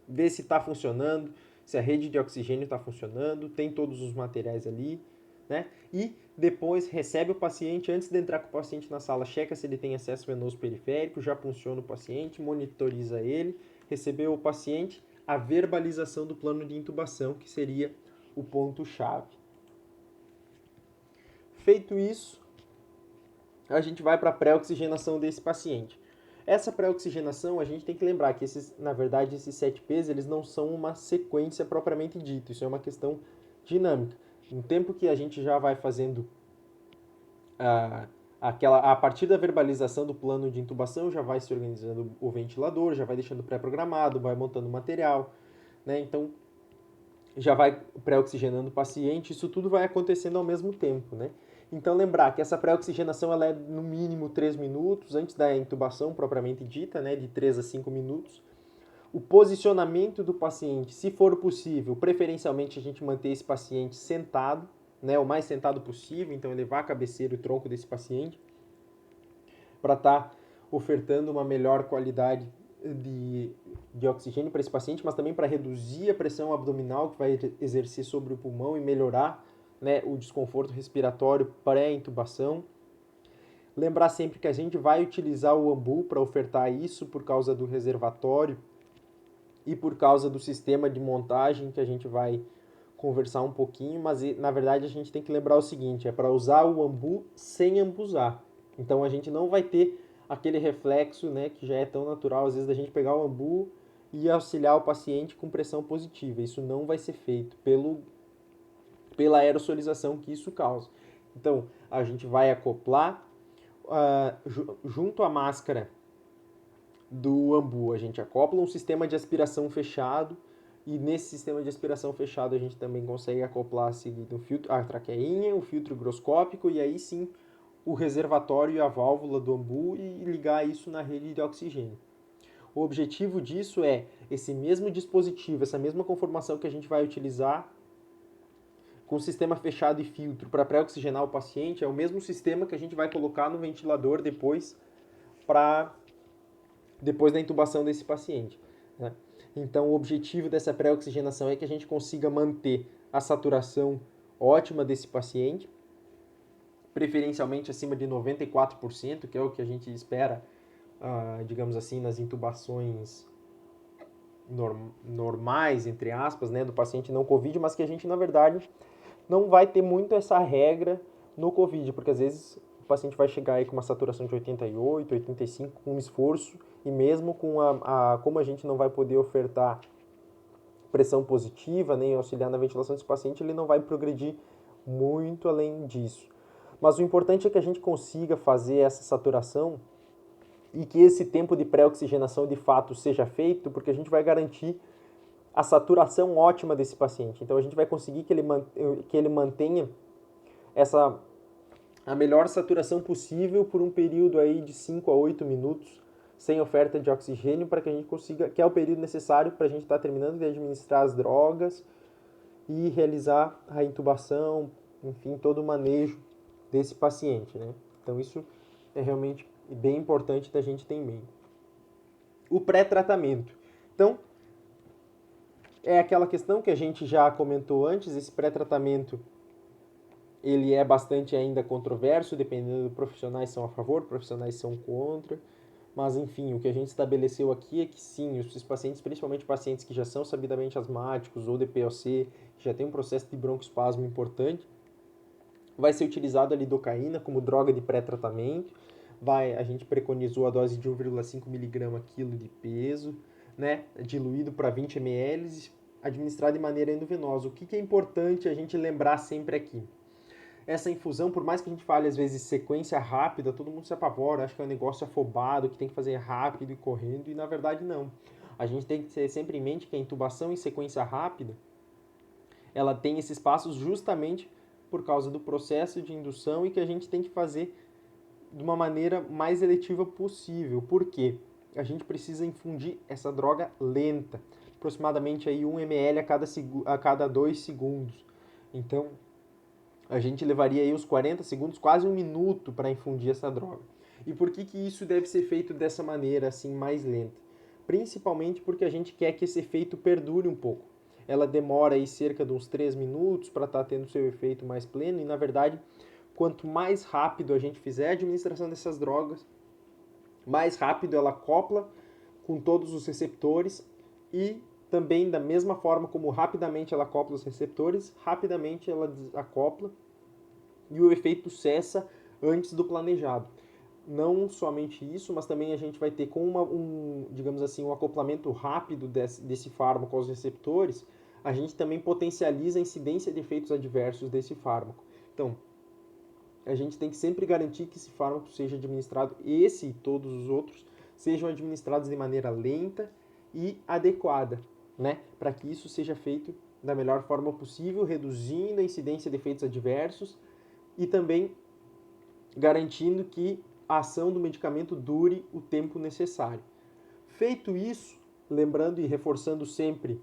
ver se está funcionando, se a rede de oxigênio está funcionando, tem todos os materiais ali, né? E depois recebe o paciente, antes de entrar com o paciente na sala, checa se ele tem acesso venoso periférico, já funciona o paciente, monitoriza ele, recebeu o paciente, a verbalização do plano de intubação, que seria o ponto-chave. Feito isso, a gente vai para a pré-oxigenação desse paciente. Essa pré-oxigenação, a gente tem que lembrar que na verdade, esses 7 P's, eles não são uma sequência propriamente dita, isso é uma questão dinâmica. No tempo que a gente já vai fazendo a partir da verbalização do plano de intubação, já vai se organizando o ventilador, já vai deixando pré-programado, vai montando material, né? Então, já vai pré-oxigenando o paciente, isso tudo vai acontecendo ao mesmo tempo, né? Então, lembrar que essa pré-oxigenação ela é no mínimo 3 minutos, antes da intubação propriamente dita, né? De 3 a 5 minutos. O posicionamento do paciente, se for possível, preferencialmente a gente manter esse paciente sentado, né? O mais sentado possível, então elevar a cabeceira e o tronco desse paciente, para estar ofertando uma melhor qualidade de oxigênio para esse paciente, mas também para reduzir a pressão abdominal que vai exercer sobre o pulmão e melhorar, né, o desconforto respiratório pré-intubação. Lembrar sempre que a gente vai utilizar o AMBU para ofertar isso por causa do reservatório e por causa do sistema de montagem que a gente vai conversar um pouquinho, mas na verdade a gente tem que lembrar o seguinte, é para usar o AMBU sem ambusar. Então a gente não vai ter aquele reflexo, né, que já é tão natural, às vezes, da gente pegar o AMBU e auxiliar o paciente com pressão positiva. Isso não vai ser feito pela aerosolização que isso causa. Então, a gente vai acoplar junto à máscara do AMBU, a gente acopla um sistema de aspiração fechado, e nesse sistema de aspiração fechado a gente também consegue acoplar seguido a traqueinha, o filtro higroscópico e aí sim o reservatório e a válvula do AMBU e ligar isso na rede de oxigênio. O objetivo disso é esse mesmo dispositivo, essa mesma conformação que a gente vai utilizar com sistema fechado e filtro para pré-oxigenar o paciente, é o mesmo sistema que a gente vai colocar no ventilador depois da intubação desse paciente, né? Então, o objetivo dessa pré-oxigenação é que a gente consiga manter a saturação ótima desse paciente, preferencialmente acima de 94%, que é o que a gente espera, digamos assim, nas intubações normais, entre aspas, né, do paciente não COVID, mas que a gente, na verdade, não vai ter muito essa regra no COVID, porque às vezes o paciente vai chegar aí com uma saturação de 88, 85, com um esforço, e mesmo com como a gente não vai poder ofertar pressão positiva, nem auxiliar na ventilação desse paciente, ele não vai progredir muito além disso. Mas o importante é que a gente consiga fazer essa saturação e que esse tempo de pré-oxigenação de fato seja feito, porque a gente vai garantir a saturação ótima desse paciente. Então a gente vai conseguir que ele mantenha a melhor saturação possível por um período aí de 5 a 8 minutos sem oferta de oxigênio, para que a gente consiga, que é o período necessário para a gente estar terminando de administrar as drogas e realizar a intubação, enfim, todo o manejo desse paciente, né? Então isso é realmente bem importante da gente ter em mente. O pré-tratamento. Então, é aquela questão que a gente já comentou antes, esse pré-tratamento ele é bastante ainda controverso, dependendo de profissionais são a favor, profissionais são contra, mas enfim, o que a gente estabeleceu aqui é que sim, esses pacientes, principalmente pacientes que já são sabidamente asmáticos ou DPOC, que já tem um processo de broncoespasmo importante, vai ser utilizado a lidocaína como droga de pré-tratamento, a gente preconizou a dose de 1,5 mg quilo de peso, né, diluído para 20 ml, administrado de maneira endovenosa. O que é importante a gente lembrar sempre aqui? Essa infusão, por mais que a gente fale às vezes sequência rápida, todo mundo se apavora, acha que é um negócio afobado, que tem que fazer rápido e correndo, e na verdade não. A gente tem que ter sempre em mente que a intubação em sequência rápida, ela tem esses passos justamente por causa do processo de indução e que a gente tem que fazer de uma maneira mais eletiva possível. Por quê? A gente precisa infundir essa droga lenta, aproximadamente aí 1 ml a cada 2 segundos. Então, a gente levaria aí uns 40 segundos, quase um minuto para infundir essa droga. E por que isso deve ser feito dessa maneira, assim, mais lenta? Principalmente porque a gente quer que esse efeito perdure um pouco. Ela demora aí cerca de uns 3 minutos para estar tendo seu efeito mais pleno e, na verdade, quanto mais rápido a gente fizer a administração dessas drogas, mais rápido ela acopla com todos os receptores e também da mesma forma como rapidamente ela acopla os receptores, rapidamente ela desacopla e o efeito cessa antes do planejado. Não somente isso, mas também a gente vai ter com digamos assim, um acoplamento rápido desse fármaco aos receptores, a gente também potencializa a incidência de efeitos adversos desse fármaco. Então, a gente tem que sempre garantir que esse fármaco seja administrado, esse e todos os outros, sejam administrados de maneira lenta e adequada, né? Para que isso seja feito da melhor forma possível, reduzindo a incidência de efeitos adversos e também garantindo que a ação do medicamento dure o tempo necessário. Feito isso, lembrando e reforçando sempre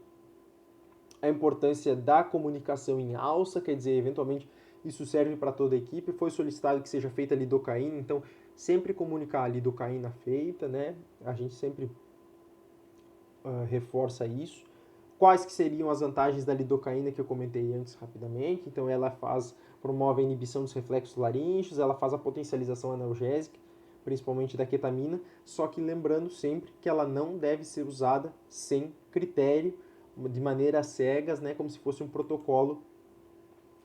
a importância da comunicação em alça, quer dizer, eventualmente isso serve para toda a equipe, foi solicitado que seja feita a lidocaína, então sempre comunicar a lidocaína feita, né? A gente sempre reforça isso. Quais que seriam as vantagens da lidocaína que eu comentei antes rapidamente? Então ela promove a inibição dos reflexos laríngeos, ela faz a potencialização analgésica, principalmente da ketamina, só que lembrando sempre que ela não deve ser usada sem critério, de maneira cegas, né, como se fosse um protocolo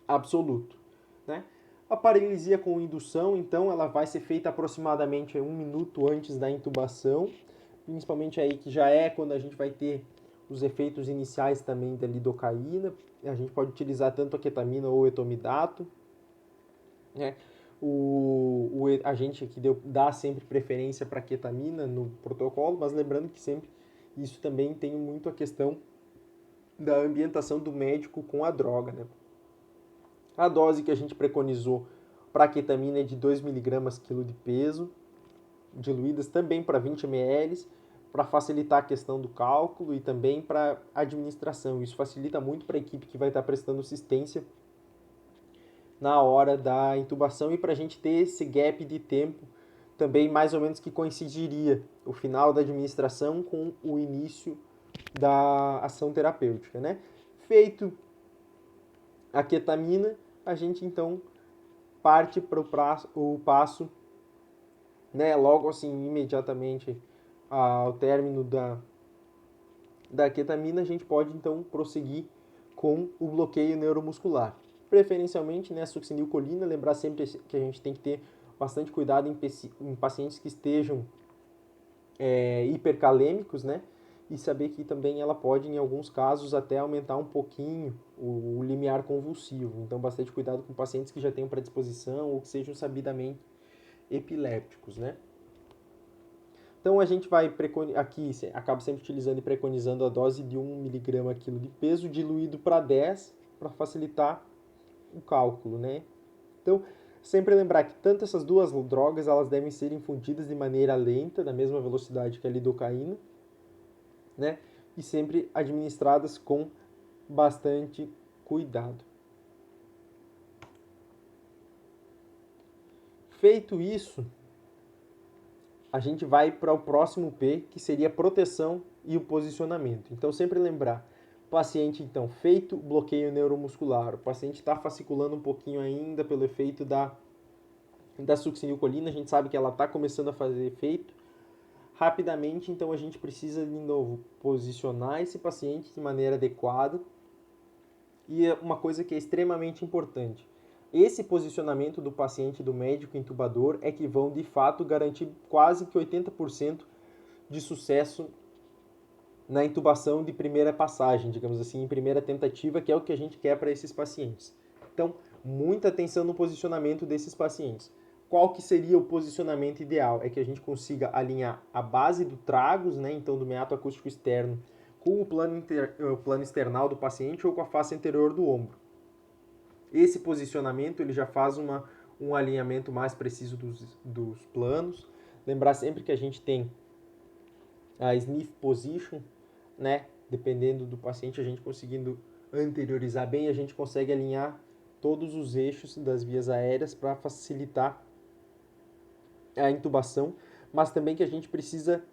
absoluto, né? A paralisia com indução, então, ela vai ser feita aproximadamente 1 minuto antes da intubação, principalmente aí que já é quando a gente vai ter os efeitos iniciais também da lidocaína. A gente pode utilizar tanto a ketamina ou o etomidato, né? A gente aqui dá sempre preferência para a ketamina no protocolo, mas lembrando que sempre isso também tem muito a questão da ambientação do médico com a droga, né? A dose que a gente preconizou para a ketamina é de 2 mg quilo de peso, diluídas também para 20 ml, para facilitar a questão do cálculo e também para a administração. Isso facilita muito para a equipe que vai estar prestando assistência na hora da intubação e para a gente ter esse gap de tempo também mais ou menos que coincidiria o final da administração com o início da ação terapêutica, né? Feito a ketamina, a gente então parte para o passo, né, logo assim, imediatamente ao término da ketamina, a gente pode então prosseguir com o bloqueio neuromuscular. Preferencialmente, né, succinilcolina, lembrar sempre que a gente tem que ter bastante cuidado em pacientes que estejam hipercalêmicos, né, e saber que também ela pode, em alguns casos, até aumentar um pouquinho o limiar convulsivo. Então, bastante cuidado com pacientes que já tenham predisposição ou que sejam sabidamente epilépticos, né? Então a gente vai aqui acaba sempre utilizando e preconizando a dose de 1 mg a quilo de peso diluído para 10 para facilitar o cálculo, né? Então, sempre lembrar que tanto essas duas drogas elas devem ser infundidas de maneira lenta, na mesma velocidade que a lidocaína, né? E sempre administradas com bastante cuidado. Feito isso, a gente vai para o próximo P, que seria a proteção e o posicionamento. Então, sempre lembrar, paciente, então, feito bloqueio neuromuscular, o paciente está fasciculando um pouquinho ainda pelo efeito da succinilcolina, a gente sabe que ela está começando a fazer efeito rapidamente, então a gente precisa, de novo, posicionar esse paciente de maneira adequada. E uma coisa que é extremamente importante, esse posicionamento do paciente e do médico intubador é que vão, de fato, garantir quase que 80% de sucesso na intubação de primeira passagem, digamos assim, em primeira tentativa, que é o que a gente quer para esses pacientes. Então, muita atenção no posicionamento desses pacientes. Qual que seria o posicionamento ideal? É que a gente consiga alinhar a base do tragus, né, então do meato acústico externo, com o plano external do paciente ou com a face anterior do ombro. Esse posicionamento ele já faz um alinhamento mais preciso dos planos. Lembrar sempre que a gente tem a sniff position, né? Dependendo do paciente, a gente conseguindo anteriorizar bem, a gente consegue alinhar todos os eixos das vias aéreas para facilitar a intubação, mas também que a gente precisa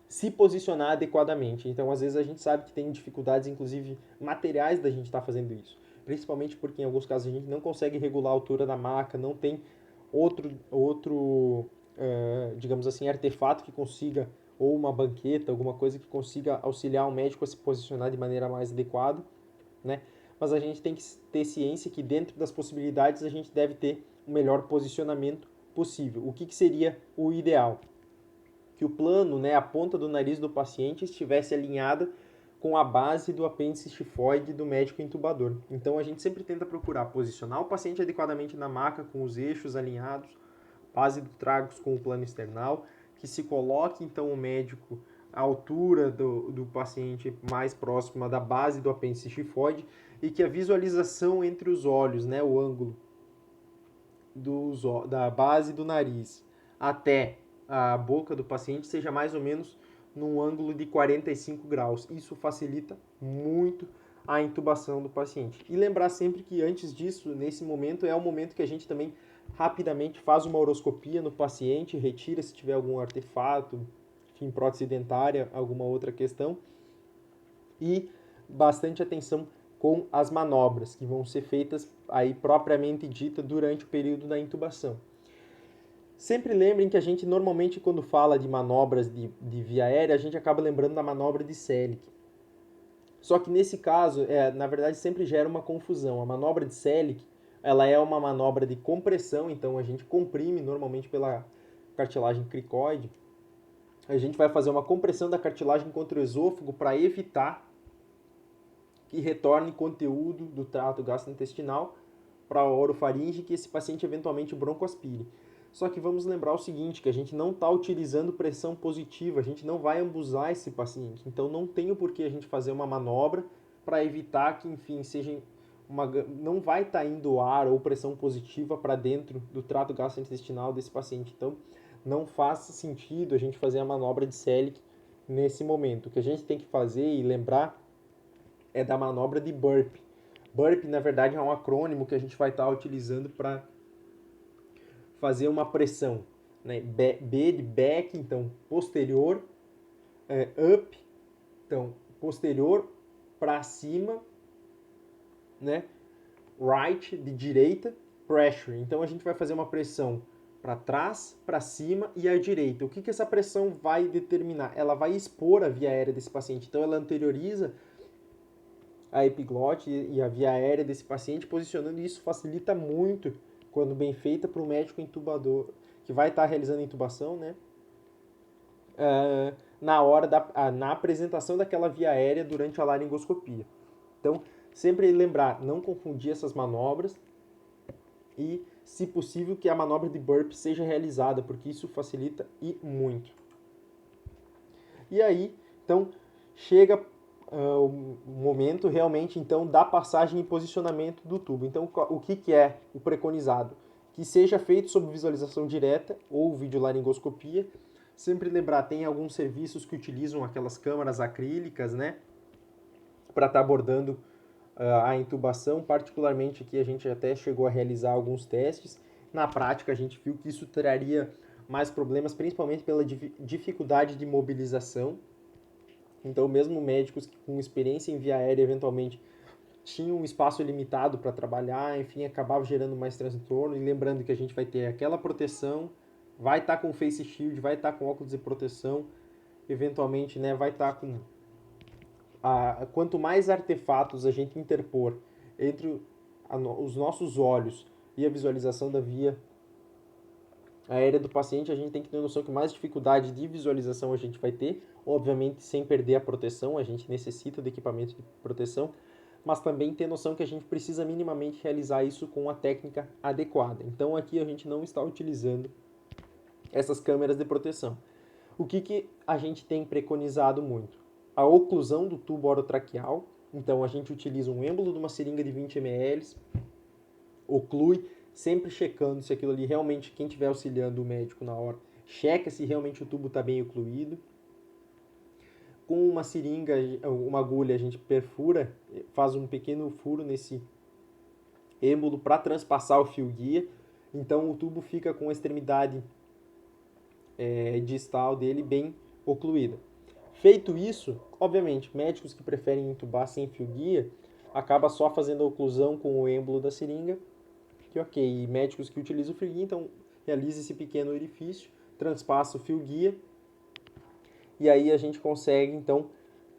se posicionar adequadamente. Então, às vezes, a gente sabe que tem dificuldades, inclusive materiais, da gente estar fazendo isso. Principalmente porque, em alguns casos, a gente não consegue regular a altura da maca, não tem outro digamos assim, artefato que consiga, ou uma banqueta, alguma coisa que consiga auxiliar o médico a se posicionar de maneira mais adequada, né? Mas a gente tem que ter ciência que dentro das possibilidades a gente deve ter o melhor posicionamento possível. O que seria o ideal? Que o plano, né, a ponta do nariz do paciente estivesse alinhada com a base do apêndice xifoide do médico intubador. Então a gente sempre tenta procurar posicionar o paciente adequadamente na maca, com os eixos alinhados, base do tragus com o plano external, que se coloque então o médico à altura do paciente mais próxima da base do apêndice xifoide e que a visualização entre os olhos, né, o ângulo da base do nariz até a boca do paciente seja mais ou menos num ângulo de 45 graus. Isso facilita muito a intubação do paciente. E lembrar sempre que antes disso, nesse momento, é o momento que a gente também rapidamente faz uma uroscopia no paciente, retira se tiver algum artefato, enfim, prótese dentária, alguma outra questão. E bastante atenção com as manobras que vão ser feitas aí propriamente dita durante o período da intubação. Sempre lembrem que a gente normalmente quando fala de manobras de via aérea, a gente acaba lembrando da manobra de Selig. Só que nesse caso, na verdade, sempre gera uma confusão. A manobra de Selig, ela é uma manobra de compressão, então a gente comprime normalmente pela cartilagem cricoide. A gente vai fazer uma compressão da cartilagem contra o esôfago para evitar que retorne conteúdo do trato gastrointestinal para a orofaringe que esse paciente eventualmente broncoaspire. Só que vamos lembrar o seguinte, que a gente não está utilizando pressão positiva, a gente não vai ambusar esse paciente. Então não tem o porquê a gente fazer uma manobra para evitar que, enfim, não vai estar indo ar ou pressão positiva para dentro do trato gastrointestinal desse paciente. Então não faz sentido a gente fazer a manobra de Selig nesse momento. O que a gente tem que fazer e lembrar é da manobra de burp. Burp, na verdade, é um acrônimo que a gente vai estar utilizando para fazer uma pressão, né? B de back, então posterior, up, então posterior para cima, né? Right de direita, pressure. Então a gente vai fazer uma pressão para trás, para cima e à direita. O que essa pressão vai determinar? Ela vai expor a via aérea desse paciente. Então ela anterioriza a epiglote e a via aérea desse paciente, posicionando, e isso facilita muito, quando bem feita, para o médico intubador, que vai estar realizando a intubação, né? Na apresentação daquela via aérea durante a laringoscopia. Então, sempre lembrar, não confundir essas manobras e, se possível, que a manobra de burp seja realizada, porque isso facilita e muito. E aí, então, chega o momento realmente então da passagem e posicionamento do tubo. Então, o que é o preconizado? Que seja feito sob visualização direta ou videolaringoscopia. Sempre lembrar, tem alguns serviços que utilizam aquelas câmaras acrílicas, né, para estar abordando a intubação. Particularmente aqui a gente até chegou a realizar alguns testes. Na prática a gente viu que isso traria mais problemas, principalmente pela dificuldade de mobilização. Então, mesmo médicos com experiência em via aérea, eventualmente tinham um espaço limitado para trabalhar, enfim, acabava gerando mais transtorno. E lembrando que a gente vai ter aquela proteção, vai estar com face shield, vai estar com óculos de proteção, eventualmente, né, vai estar com quanto mais artefatos a gente interpor entre os nossos olhos e a visualização da via aérea do paciente, a gente tem que ter noção que mais dificuldade de visualização a gente vai ter, obviamente sem perder a proteção, a gente necessita de equipamento de proteção, mas também ter noção que a gente precisa minimamente realizar isso com a técnica adequada. Então aqui a gente não está utilizando essas câmeras de proteção. O que a gente tem preconizado muito? A oclusão do tubo orotraqueal. Então a gente utiliza um êmbolo de uma seringa de 20 ml, oclui, sempre checando se aquilo ali realmente, quem estiver auxiliando o médico na hora, checa se realmente o tubo está bem ocluído. Com uma seringa, uma agulha, a gente perfura, faz um pequeno furo nesse êmbolo para transpassar o fio guia. Então o tubo fica com a extremidade distal dele bem ocluída. Feito isso, obviamente, médicos que preferem intubar sem fio guia, acaba só fazendo a oclusão com o êmbolo da seringa, que ok. E médicos que utilizam o fio guia, então realiza esse pequeno orifício, transpassa o fio guia, e aí a gente consegue então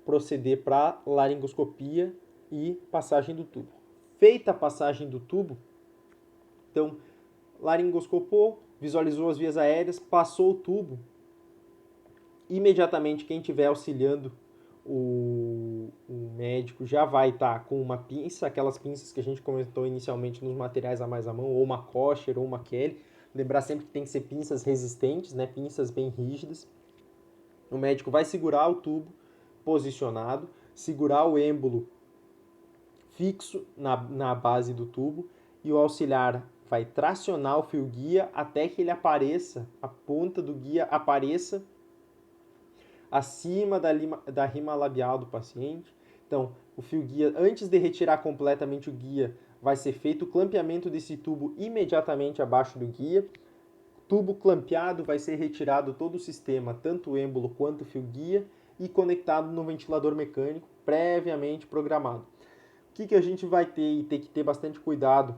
proceder para laringoscopia e passagem do tubo. Feita a passagem do tubo, então laringoscopou, visualizou as vias aéreas, passou o tubo, imediatamente quem estiver auxiliando o médico já vai estar com uma pinça, aquelas pinças que a gente comentou inicialmente nos materiais a mais à mão, ou uma Kosher ou uma Kelly. Lembrar sempre que tem que ser pinças resistentes, né? Pinças bem rígidas. O médico vai segurar o tubo posicionado, segurar o êmbolo fixo na base do tubo e o auxiliar vai tracionar o fio guia até que ele apareça, a ponta do guia apareça acima da rima labial do paciente. Então, o fio guia, antes de retirar completamente o guia, vai ser feito o clampeamento desse tubo imediatamente abaixo do guia. Tubo clampeado, vai ser retirado todo o sistema, tanto o êmbolo quanto o fio guia, e conectado no ventilador mecânico previamente programado. O que a gente vai ter e ter que ter bastante cuidado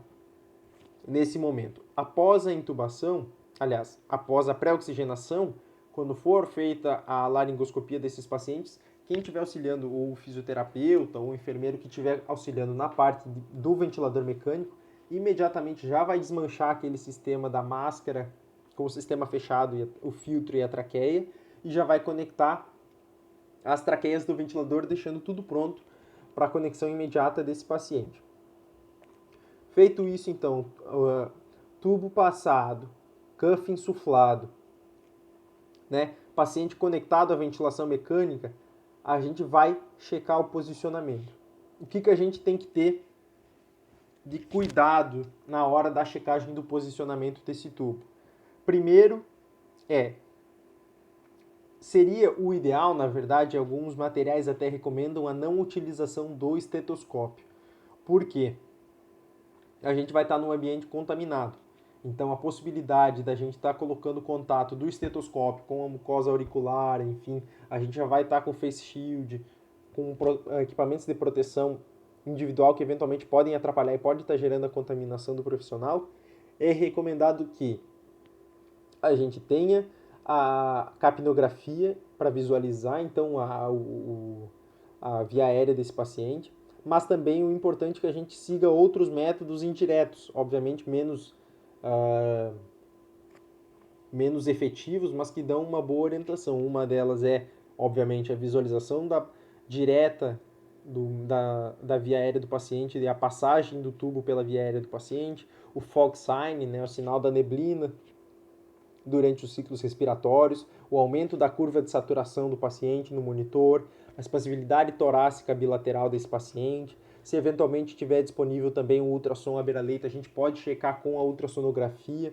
nesse momento? Após a intubação, aliás, após a pré-oxigenação, quando for feita a laringoscopia desses pacientes, quem estiver auxiliando, o fisioterapeuta ou o enfermeiro que estiver auxiliando na parte do ventilador mecânico, imediatamente já vai desmanchar aquele sistema da máscara com o sistema fechado, o filtro e a traqueia, e já vai conectar as traqueias do ventilador, deixando tudo pronto para a conexão imediata desse paciente. Feito isso, então, tubo passado, cuff insuflado, né? Paciente conectado à ventilação mecânica, a gente vai checar o posicionamento. O que a gente tem que ter de cuidado na hora da checagem do posicionamento desse tubo? Primeiro seria o ideal, na verdade, alguns materiais até recomendam a não utilização do estetoscópio. Por quê? A gente vai estar num ambiente contaminado. Então, a possibilidade da gente estar colocando contato do estetoscópio com a mucosa auricular, enfim, a gente já vai estar com face shield, com equipamentos de proteção individual que eventualmente podem atrapalhar e pode estar gerando a contaminação do profissional. É recomendado que a gente tenha a capnografia para visualizar, então, a via aérea desse paciente, mas também o importante é que a gente siga outros métodos indiretos, obviamente menos efetivos, mas que dão uma boa orientação. Uma delas é, obviamente, a visualização direta da via aérea do paciente e a passagem do tubo pela via aérea do paciente, o fog sign, né, o sinal da neblina durante os ciclos respiratórios, o aumento da curva de saturação do paciente no monitor, a espacibilidade torácica bilateral desse paciente. Se eventualmente tiver disponível também um ultrassom à beira-leito, a gente pode checar com a ultrassonografia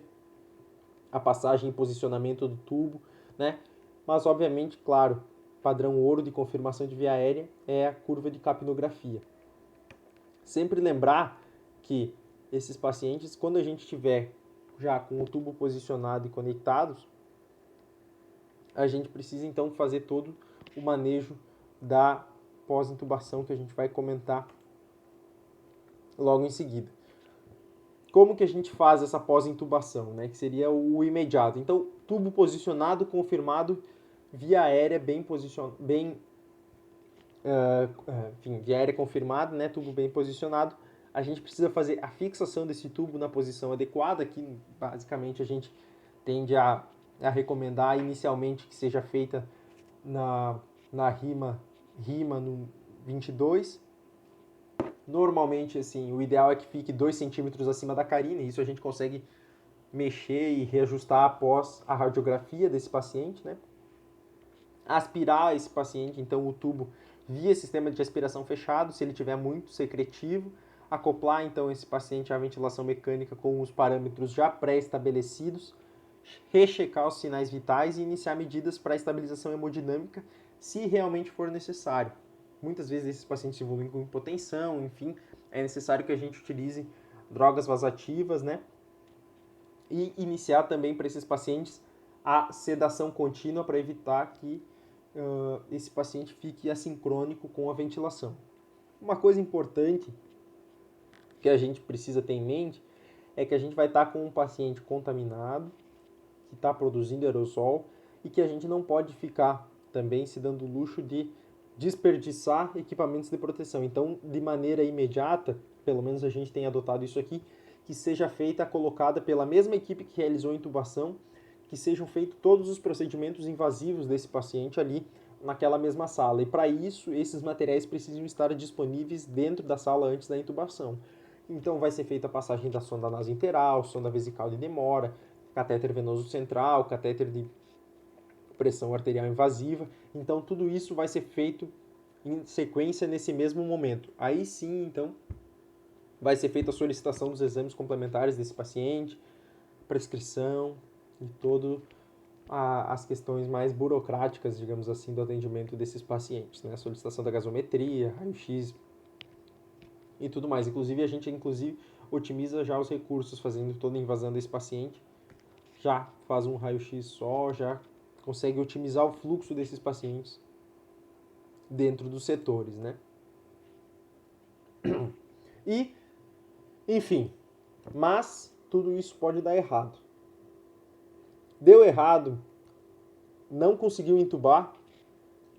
a passagem e posicionamento do tubo, né? Mas, obviamente, claro, padrão ouro de confirmação de via aérea é a curva de capnografia. Sempre lembrar que esses pacientes, quando a gente tiver já com o tubo posicionado e conectados, a gente precisa então fazer todo o manejo da pós-intubação que a gente vai comentar logo em seguida. Como que a gente faz essa pós-intubação, né? Que seria o imediato. Então, tubo posicionado, confirmado, via aérea via aérea confirmado, né? Tubo bem posicionado. A gente precisa fazer a fixação desse tubo na posição adequada, que basicamente a gente tende a recomendar inicialmente que seja feita na rima no 22. Normalmente, assim, o ideal é que fique 2 centímetros acima da carina, e isso a gente consegue mexer e reajustar após a radiografia desse paciente, né? Aspirar esse paciente, então, o tubo via sistema de aspiração fechado, se ele tiver muito secretivo, acoplar, então, esse paciente à ventilação mecânica com os parâmetros já pré-estabelecidos, rechecar os sinais vitais e iniciar medidas para estabilização hemodinâmica, se realmente for necessário. Muitas vezes esses pacientes evoluem com hipotensão, enfim, é necessário que a gente utilize drogas vasoativas, né? E iniciar também para esses pacientes a sedação contínua para evitar que esse paciente fique assincrônico com a ventilação. Uma coisa importante que a gente precisa ter em mente é que a gente vai estar com um paciente contaminado, que está produzindo aerosol, e que a gente não pode ficar também se dando o luxo de desperdiçar equipamentos de proteção. Então, de maneira imediata, pelo menos a gente tem adotado isso aqui, que seja feita, colocada pela mesma equipe que realizou a intubação, que sejam feitos todos os procedimentos invasivos desse paciente ali naquela mesma sala. E para isso, esses materiais precisam estar disponíveis dentro da sala antes da intubação. Então, vai ser feita a passagem da sonda nasointeral, sonda vesical de demora, catéter venoso central, catéter de pressão arterial invasiva. Então, tudo isso vai ser feito em sequência nesse mesmo momento. Aí sim, então, vai ser feita a solicitação dos exames complementares desse paciente, prescrição e todas as questões mais burocráticas, digamos assim, do atendimento desses pacientes, né? A solicitação da gasometria, raio-x e tudo mais. Inclusive, a gente otimiza já os recursos, fazendo toda a invasão desse paciente. Já faz um raio-x só, já consegue otimizar o fluxo desses pacientes dentro dos setores, né? E, enfim, mas tudo isso pode dar errado. Deu errado, não conseguiu intubar,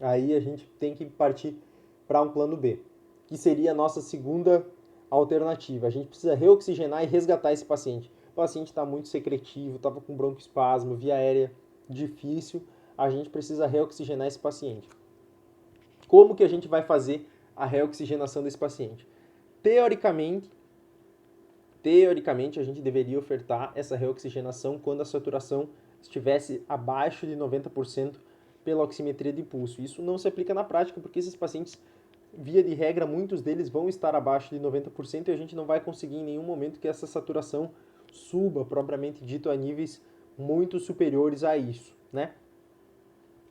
aí a gente tem que partir para um plano B, que seria a nossa segunda alternativa. A gente precisa reoxigenar e resgatar esse paciente. O paciente está muito secretivo, estava com broncoespasmo, via aérea difícil, a gente precisa reoxigenar esse paciente. Como que a gente vai fazer a reoxigenação desse paciente? Teoricamente, a gente deveria ofertar essa reoxigenação quando a saturação estivesse abaixo de 90% pela oximetria de pulso. Isso não se aplica na prática, porque esses pacientes, via de regra, muitos deles vão estar abaixo de 90% e a gente não vai conseguir em nenhum momento que essa saturação suba, propriamente dito, a níveis muito superiores a isso, né?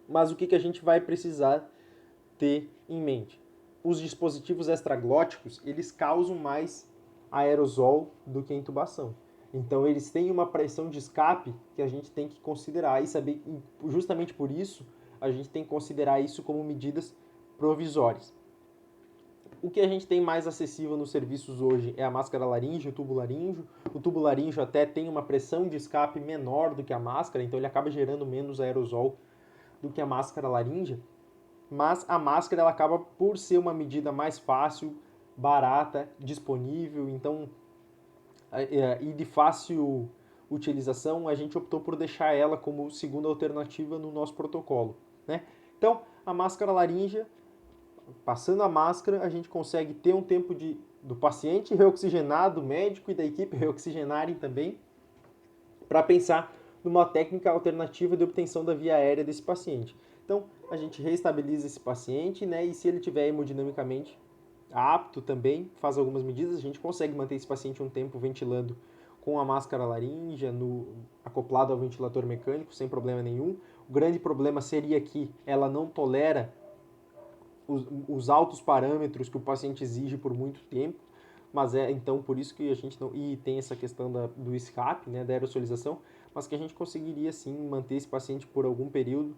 Mas o que a gente vai precisar ter em mente? Os dispositivos extraglóticos, eles causam mais aerosol do que a intubação. Então, eles têm uma pressão de escape que a gente tem que considerar e saber, justamente por isso, a gente tem que considerar isso como medidas provisórias. O que a gente tem mais acessível nos serviços hoje é a máscara laríngea, o tubo laríngeo. O tubo laríngeo até tem uma pressão de escape menor do que a máscara, então ele acaba gerando menos aerosol do que a máscara laríngea. Mas a máscara ela acaba por ser uma medida mais fácil, barata, disponível, então e de fácil utilização, a gente optou por deixar ela como segunda alternativa no nosso protocolo, né? Então, a máscara laríngea, passando a máscara, a gente consegue ter um tempo do paciente reoxigenado, do médico e da equipe reoxigenarem também, para pensar numa técnica alternativa de obtenção da via aérea desse paciente. Então, a gente reestabiliza esse paciente, né? E se ele estiver hemodinamicamente apto também, faz algumas medidas, a gente consegue manter esse paciente um tempo ventilando com a máscara laríngea, acoplado ao ventilador mecânico, sem problema nenhum. O grande problema seria que ela não tolera os altos parâmetros que o paciente exige por muito tempo, mas então por isso que a gente não... E tem essa questão do escape, né, da aerosolização, mas que a gente conseguiria sim manter esse paciente por algum período,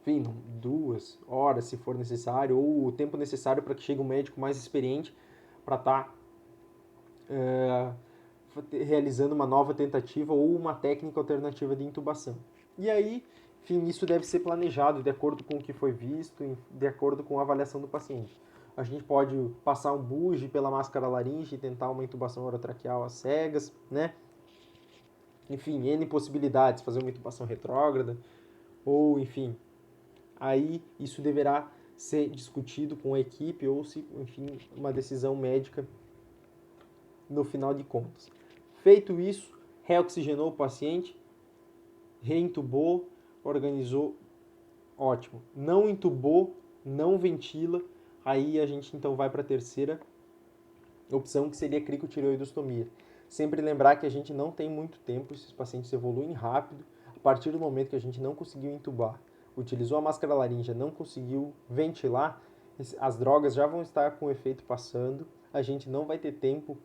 enfim, 2 horas se for necessário, ou o tempo necessário para que chegue um médico mais experiente para estar realizando uma nova tentativa ou uma técnica alternativa de intubação. E aí, enfim, isso deve ser planejado de acordo com o que foi visto, de acordo com a avaliação do paciente. A gente pode passar um buge pela máscara laríngea e tentar uma intubação orotraqueal às cegas, né? Enfim, N possibilidades, fazer uma intubação retrógrada, ou enfim, aí isso deverá ser discutido com a equipe ou, se, enfim, uma decisão médica no final de contas. Feito isso, reoxigenou o paciente, reintubou, organizou, ótimo. Não intubou, não ventila, aí a gente então vai para a terceira opção, que seria a cricotireoidostomia. Sempre lembrar que a gente não tem muito tempo, esses pacientes evoluem rápido. A partir do momento que a gente não conseguiu intubar, utilizou a máscara laríngea, não conseguiu ventilar, as drogas já vão estar com o efeito passando, a gente não vai ter tempo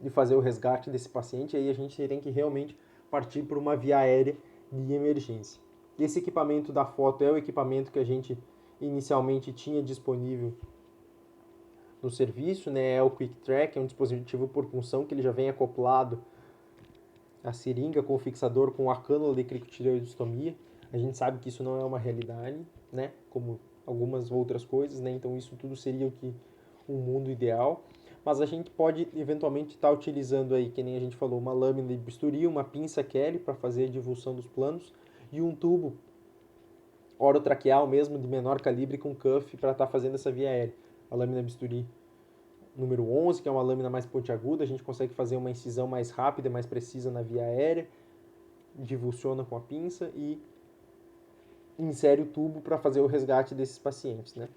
de fazer o resgate desse paciente, aí a gente tem que realmente partir por uma via aérea de emergência. Esse equipamento da foto é o equipamento que a gente inicialmente tinha disponível no serviço, né? É o Quick Track, é um dispositivo por punção que ele já vem acoplado à seringa com o fixador com a cânula de cricotireoidostomia. A gente sabe que isso não é uma realidade, né? Como algumas outras coisas, né? Então isso tudo seria o que um mundo ideal. Mas a gente pode eventualmente estar utilizando aí, que nem a gente falou, uma lâmina de bisturi, uma pinça Kelly para fazer a divulsão dos planos e um tubo orotraqueal mesmo de menor calibre com cuff para estar fazendo essa via aérea. A lâmina bisturi número 11, que é uma lâmina mais pontiaguda, a gente consegue fazer uma incisão mais rápida, mais precisa na via aérea, divulsiona com a pinça e insere o tubo para fazer o resgate desses pacientes, né?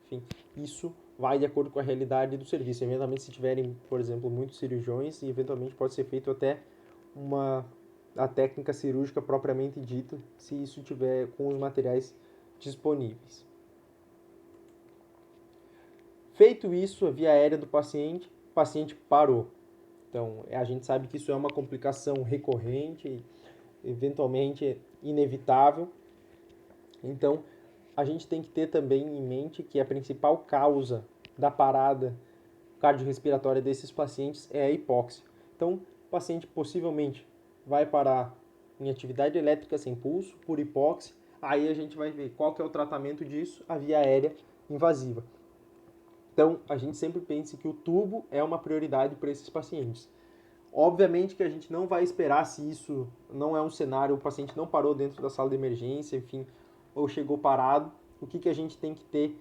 Enfim, isso vai de acordo com a realidade do serviço. Eventualmente, se tiverem, por exemplo, muitos cirurgiões, eventualmente pode ser feito até a técnica cirúrgica propriamente dita, se isso tiver com os materiais disponíveis. Feito isso, a via aérea do paciente, o paciente parou. Então, a gente sabe que isso é uma complicação recorrente, eventualmente inevitável. Então, a gente tem que ter também em mente que a principal causa da parada cardiorrespiratória desses pacientes é a hipóxia. Então, o paciente possivelmente vai parar em atividade elétrica sem pulso, por hipóxia. Aí a gente vai ver qual que é o tratamento disso, a via aérea invasiva. Então, a gente sempre pensa que o tubo é uma prioridade para esses pacientes. Obviamente que a gente não vai esperar se isso não é um cenário, o paciente não parou dentro da sala de emergência, enfim, ou chegou parado. O que a gente tem que ter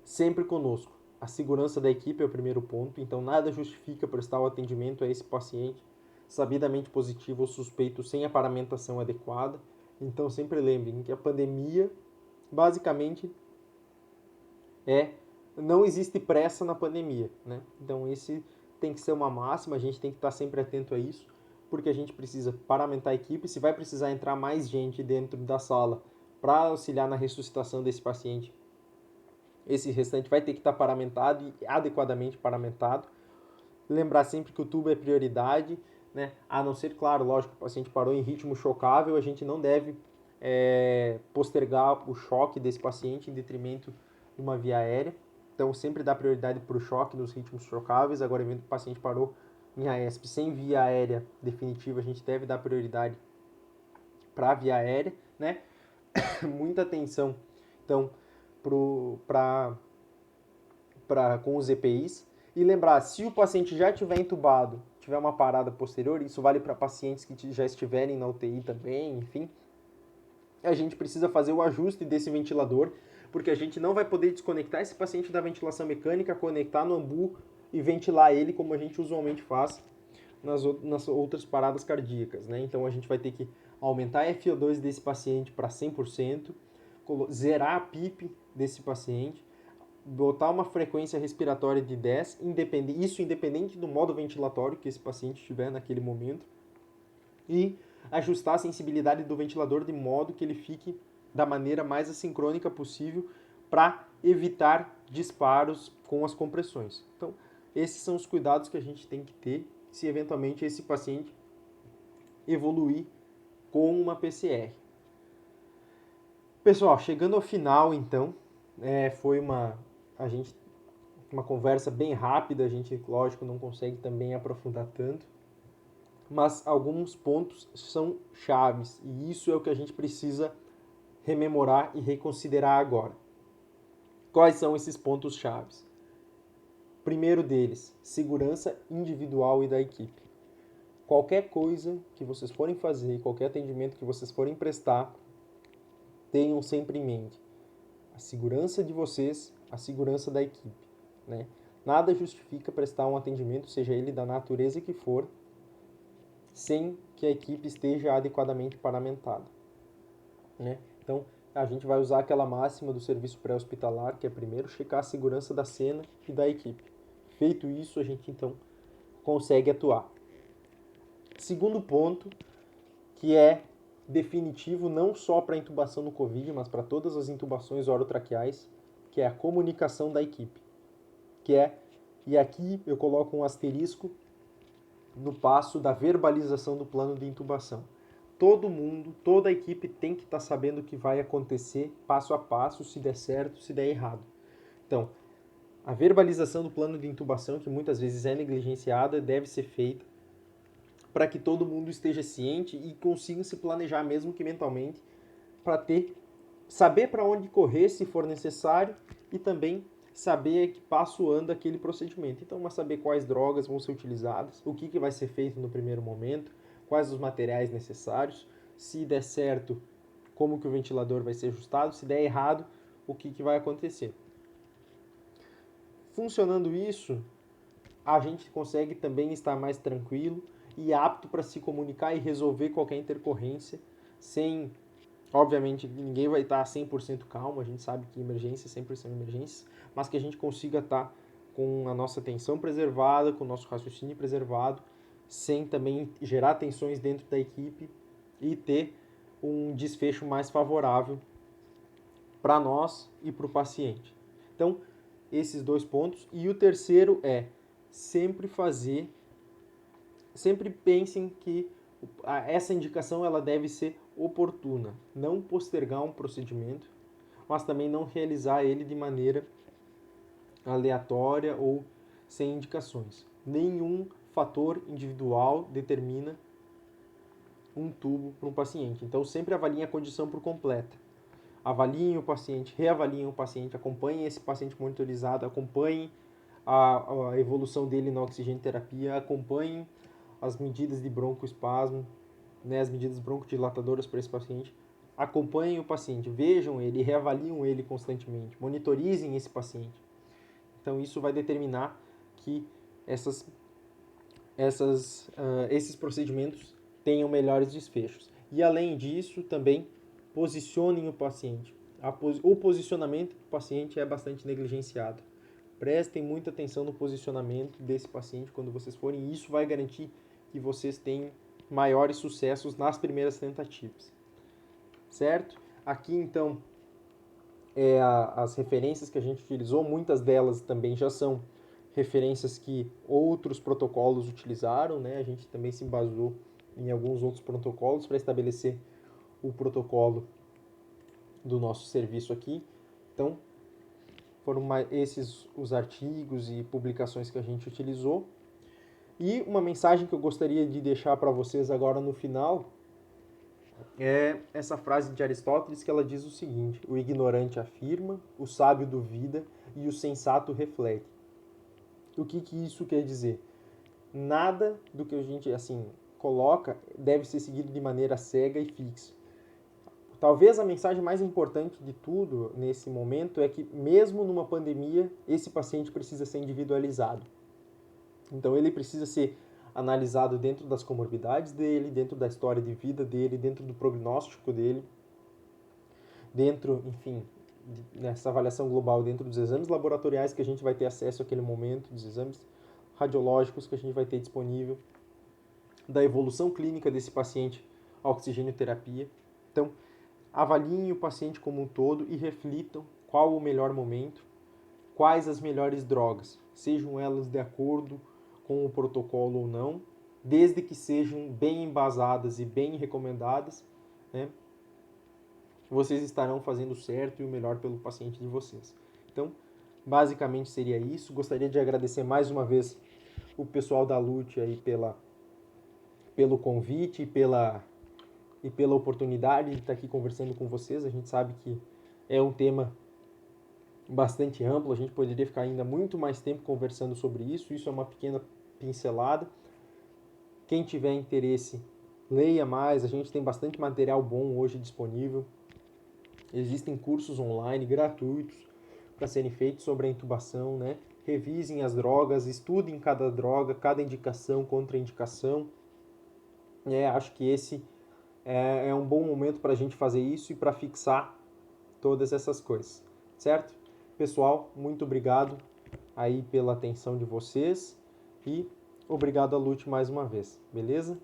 sempre conosco? A segurança da equipe é o primeiro ponto, então nada justifica prestar o atendimento a esse paciente sabidamente positivo ou suspeito sem a paramentação adequada. Então sempre lembrem que a pandemia, basicamente, não existe pressa na pandemia, né? Então esse tem que ser uma máxima, a gente tem que estar sempre atento a isso, porque a gente precisa paramentar a equipe, se vai precisar entrar mais gente dentro da sala para auxiliar na ressuscitação desse paciente, esse restante vai ter que estar paramentado e adequadamente paramentado. Lembrar sempre que o tubo é prioridade, né? A não ser, claro, lógico, o paciente parou em ritmo chocável, a gente não deve postergar o choque desse paciente em detrimento de uma via aérea. Então, sempre dá prioridade para o choque nos ritmos chocáveis. Agora, o paciente parou em AESP sem via aérea definitiva, a gente deve dar prioridade para a via aérea, né? Muita atenção, então, com os EPIs. E lembrar, se o paciente já estiver entubado, tiver uma parada posterior, isso vale para pacientes que já estiverem na UTI também, enfim, a gente precisa fazer o ajuste desse ventilador, porque a gente não vai poder desconectar esse paciente da ventilação mecânica, conectar no ambu e ventilar ele como a gente usualmente faz nas outras paradas cardíacas, né? Então a gente vai ter que aumentar a FO2 desse paciente para 100%, zerar a PIP desse paciente, botar uma frequência respiratória de 10, isso independente do modo ventilatório que esse paciente tiver naquele momento, e ajustar a sensibilidade do ventilador de modo que ele fique da maneira mais assincrônica possível para evitar disparos com as compressões. Então, esses são os cuidados que a gente tem que ter se eventualmente esse paciente evoluir com uma PCR. Pessoal, chegando ao final, então, foi uma conversa bem rápida, a gente, lógico, não consegue também aprofundar tanto, mas alguns pontos são chaves, e isso é o que a gente precisa rememorar e reconsiderar agora. Quais são esses pontos chaves? Primeiro deles, segurança individual e da equipe. Qualquer coisa que vocês forem fazer, qualquer atendimento que vocês forem prestar, tenham sempre em mente a segurança de vocês, a segurança da equipe, né? Nada justifica prestar um atendimento, seja ele da natureza que for, sem que a equipe esteja adequadamente paramentada, né? Então, a gente vai usar aquela máxima do serviço pré-hospitalar, que é primeiro checar a segurança da cena e da equipe. Feito isso, a gente então consegue atuar. Segundo ponto, que é definitivo não só para a intubação no COVID, mas para todas as intubações orotraqueais, que é a comunicação da equipe. E aqui eu coloco um asterisco no passo da verbalização do plano de intubação. Todo mundo, toda a equipe tem que estar sabendo o que vai acontecer passo a passo, se der certo, se der errado. Então, a verbalização do plano de intubação, que muitas vezes é negligenciada, deve ser feita para que todo mundo esteja ciente e consiga se planejar, mesmo que mentalmente, para saber para onde correr se for necessário e também saber que passo anda aquele procedimento. Então, mas saber quais drogas vão ser utilizadas, o que vai ser feito no primeiro momento, quais os materiais necessários, se der certo, como que o ventilador vai ser ajustado, se der errado, o que vai acontecer. Funcionando isso, a gente consegue também estar mais tranquilo e apto para se comunicar e resolver qualquer intercorrência sem... Obviamente, ninguém vai estar 100% calmo, a gente sabe que emergências sempre são emergências, mas que a gente consiga estar com a nossa atenção preservada, com o nosso raciocínio preservado, sem também gerar tensões dentro da equipe e ter um desfecho mais favorável para nós e para o paciente. Então, esses dois pontos. E o terceiro é sempre pensem que essa indicação ela deve ser oportuna, não postergar um procedimento, mas também não realizar ele de maneira aleatória ou sem indicações. Nenhum fator individual determina um tubo para um paciente. Então, sempre avaliem a condição por completa. Avaliem o paciente, reavaliem o paciente, acompanhem esse paciente monitorizado, acompanhem a evolução dele na oxigenoterapia, acompanhem as medidas de broncoespasmo, né, as medidas broncodilatadoras para esse paciente. Acompanhem o paciente, vejam ele, reavaliam ele constantemente, monitorizem esse paciente. Então, isso vai determinar que esses procedimentos tenham melhores desfechos. E, além disso, também posicionem o paciente. O posicionamento do paciente é bastante negligenciado. Prestem muita atenção no posicionamento desse paciente quando vocês forem. Isso vai garantir que vocês tenham maiores sucessos nas primeiras tentativas. Certo? Aqui, então, as referências que a gente utilizou, muitas delas também já são referências que outros protocolos utilizaram, né? A gente também se basou em alguns outros protocolos para estabelecer o protocolo do nosso serviço aqui. Então, foram esses os artigos e publicações que a gente utilizou. E uma mensagem que eu gostaria de deixar para vocês agora no final é essa frase de Aristóteles, que ela diz o seguinte: o ignorante afirma, o sábio duvida e o sensato reflete. O que isso quer dizer? Nada do que a gente coloca deve ser seguido de maneira cega e fixa. Talvez a mensagem mais importante de tudo nesse momento é que, mesmo numa pandemia, esse paciente precisa ser individualizado. Então, ele precisa ser analisado dentro das comorbidades dele, dentro da história de vida dele, dentro do prognóstico dele, dentro, enfim, nessa avaliação global, dentro dos exames laboratoriais que a gente vai ter acesso àquele momento, dos exames radiológicos que a gente vai ter disponível, da evolução clínica desse paciente à oxigênio-terapia. Então, avaliem o paciente como um todo e reflitam qual o melhor momento, quais as melhores drogas, sejam elas de acordo com o protocolo ou não, desde que sejam bem embasadas e bem recomendadas, né? Vocês estarão fazendo certo e o melhor pelo paciente de vocês. Então, basicamente seria isso. Gostaria de agradecer mais uma vez o pessoal da Lute aí pelo convite e pela oportunidade de estar aqui conversando com vocês. A gente sabe que é um tema bastante amplo, a gente poderia ficar ainda muito mais tempo conversando sobre isso. Isso é uma pequena pincelada. Quem tiver interesse, leia mais. A gente tem bastante material bom hoje disponível. Existem cursos online gratuitos para serem feitos sobre a intubação, né? Revisem as drogas, estudem cada droga, cada indicação, contraindicação. Acho que esse é um bom momento para a gente fazer isso e para fixar todas essas coisas, certo? Pessoal, muito obrigado aí pela atenção de vocês e obrigado a Lute mais uma vez, beleza?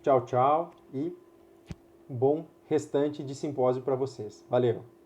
Tchau, tchau e bom restante de simpósio para vocês. Valeu!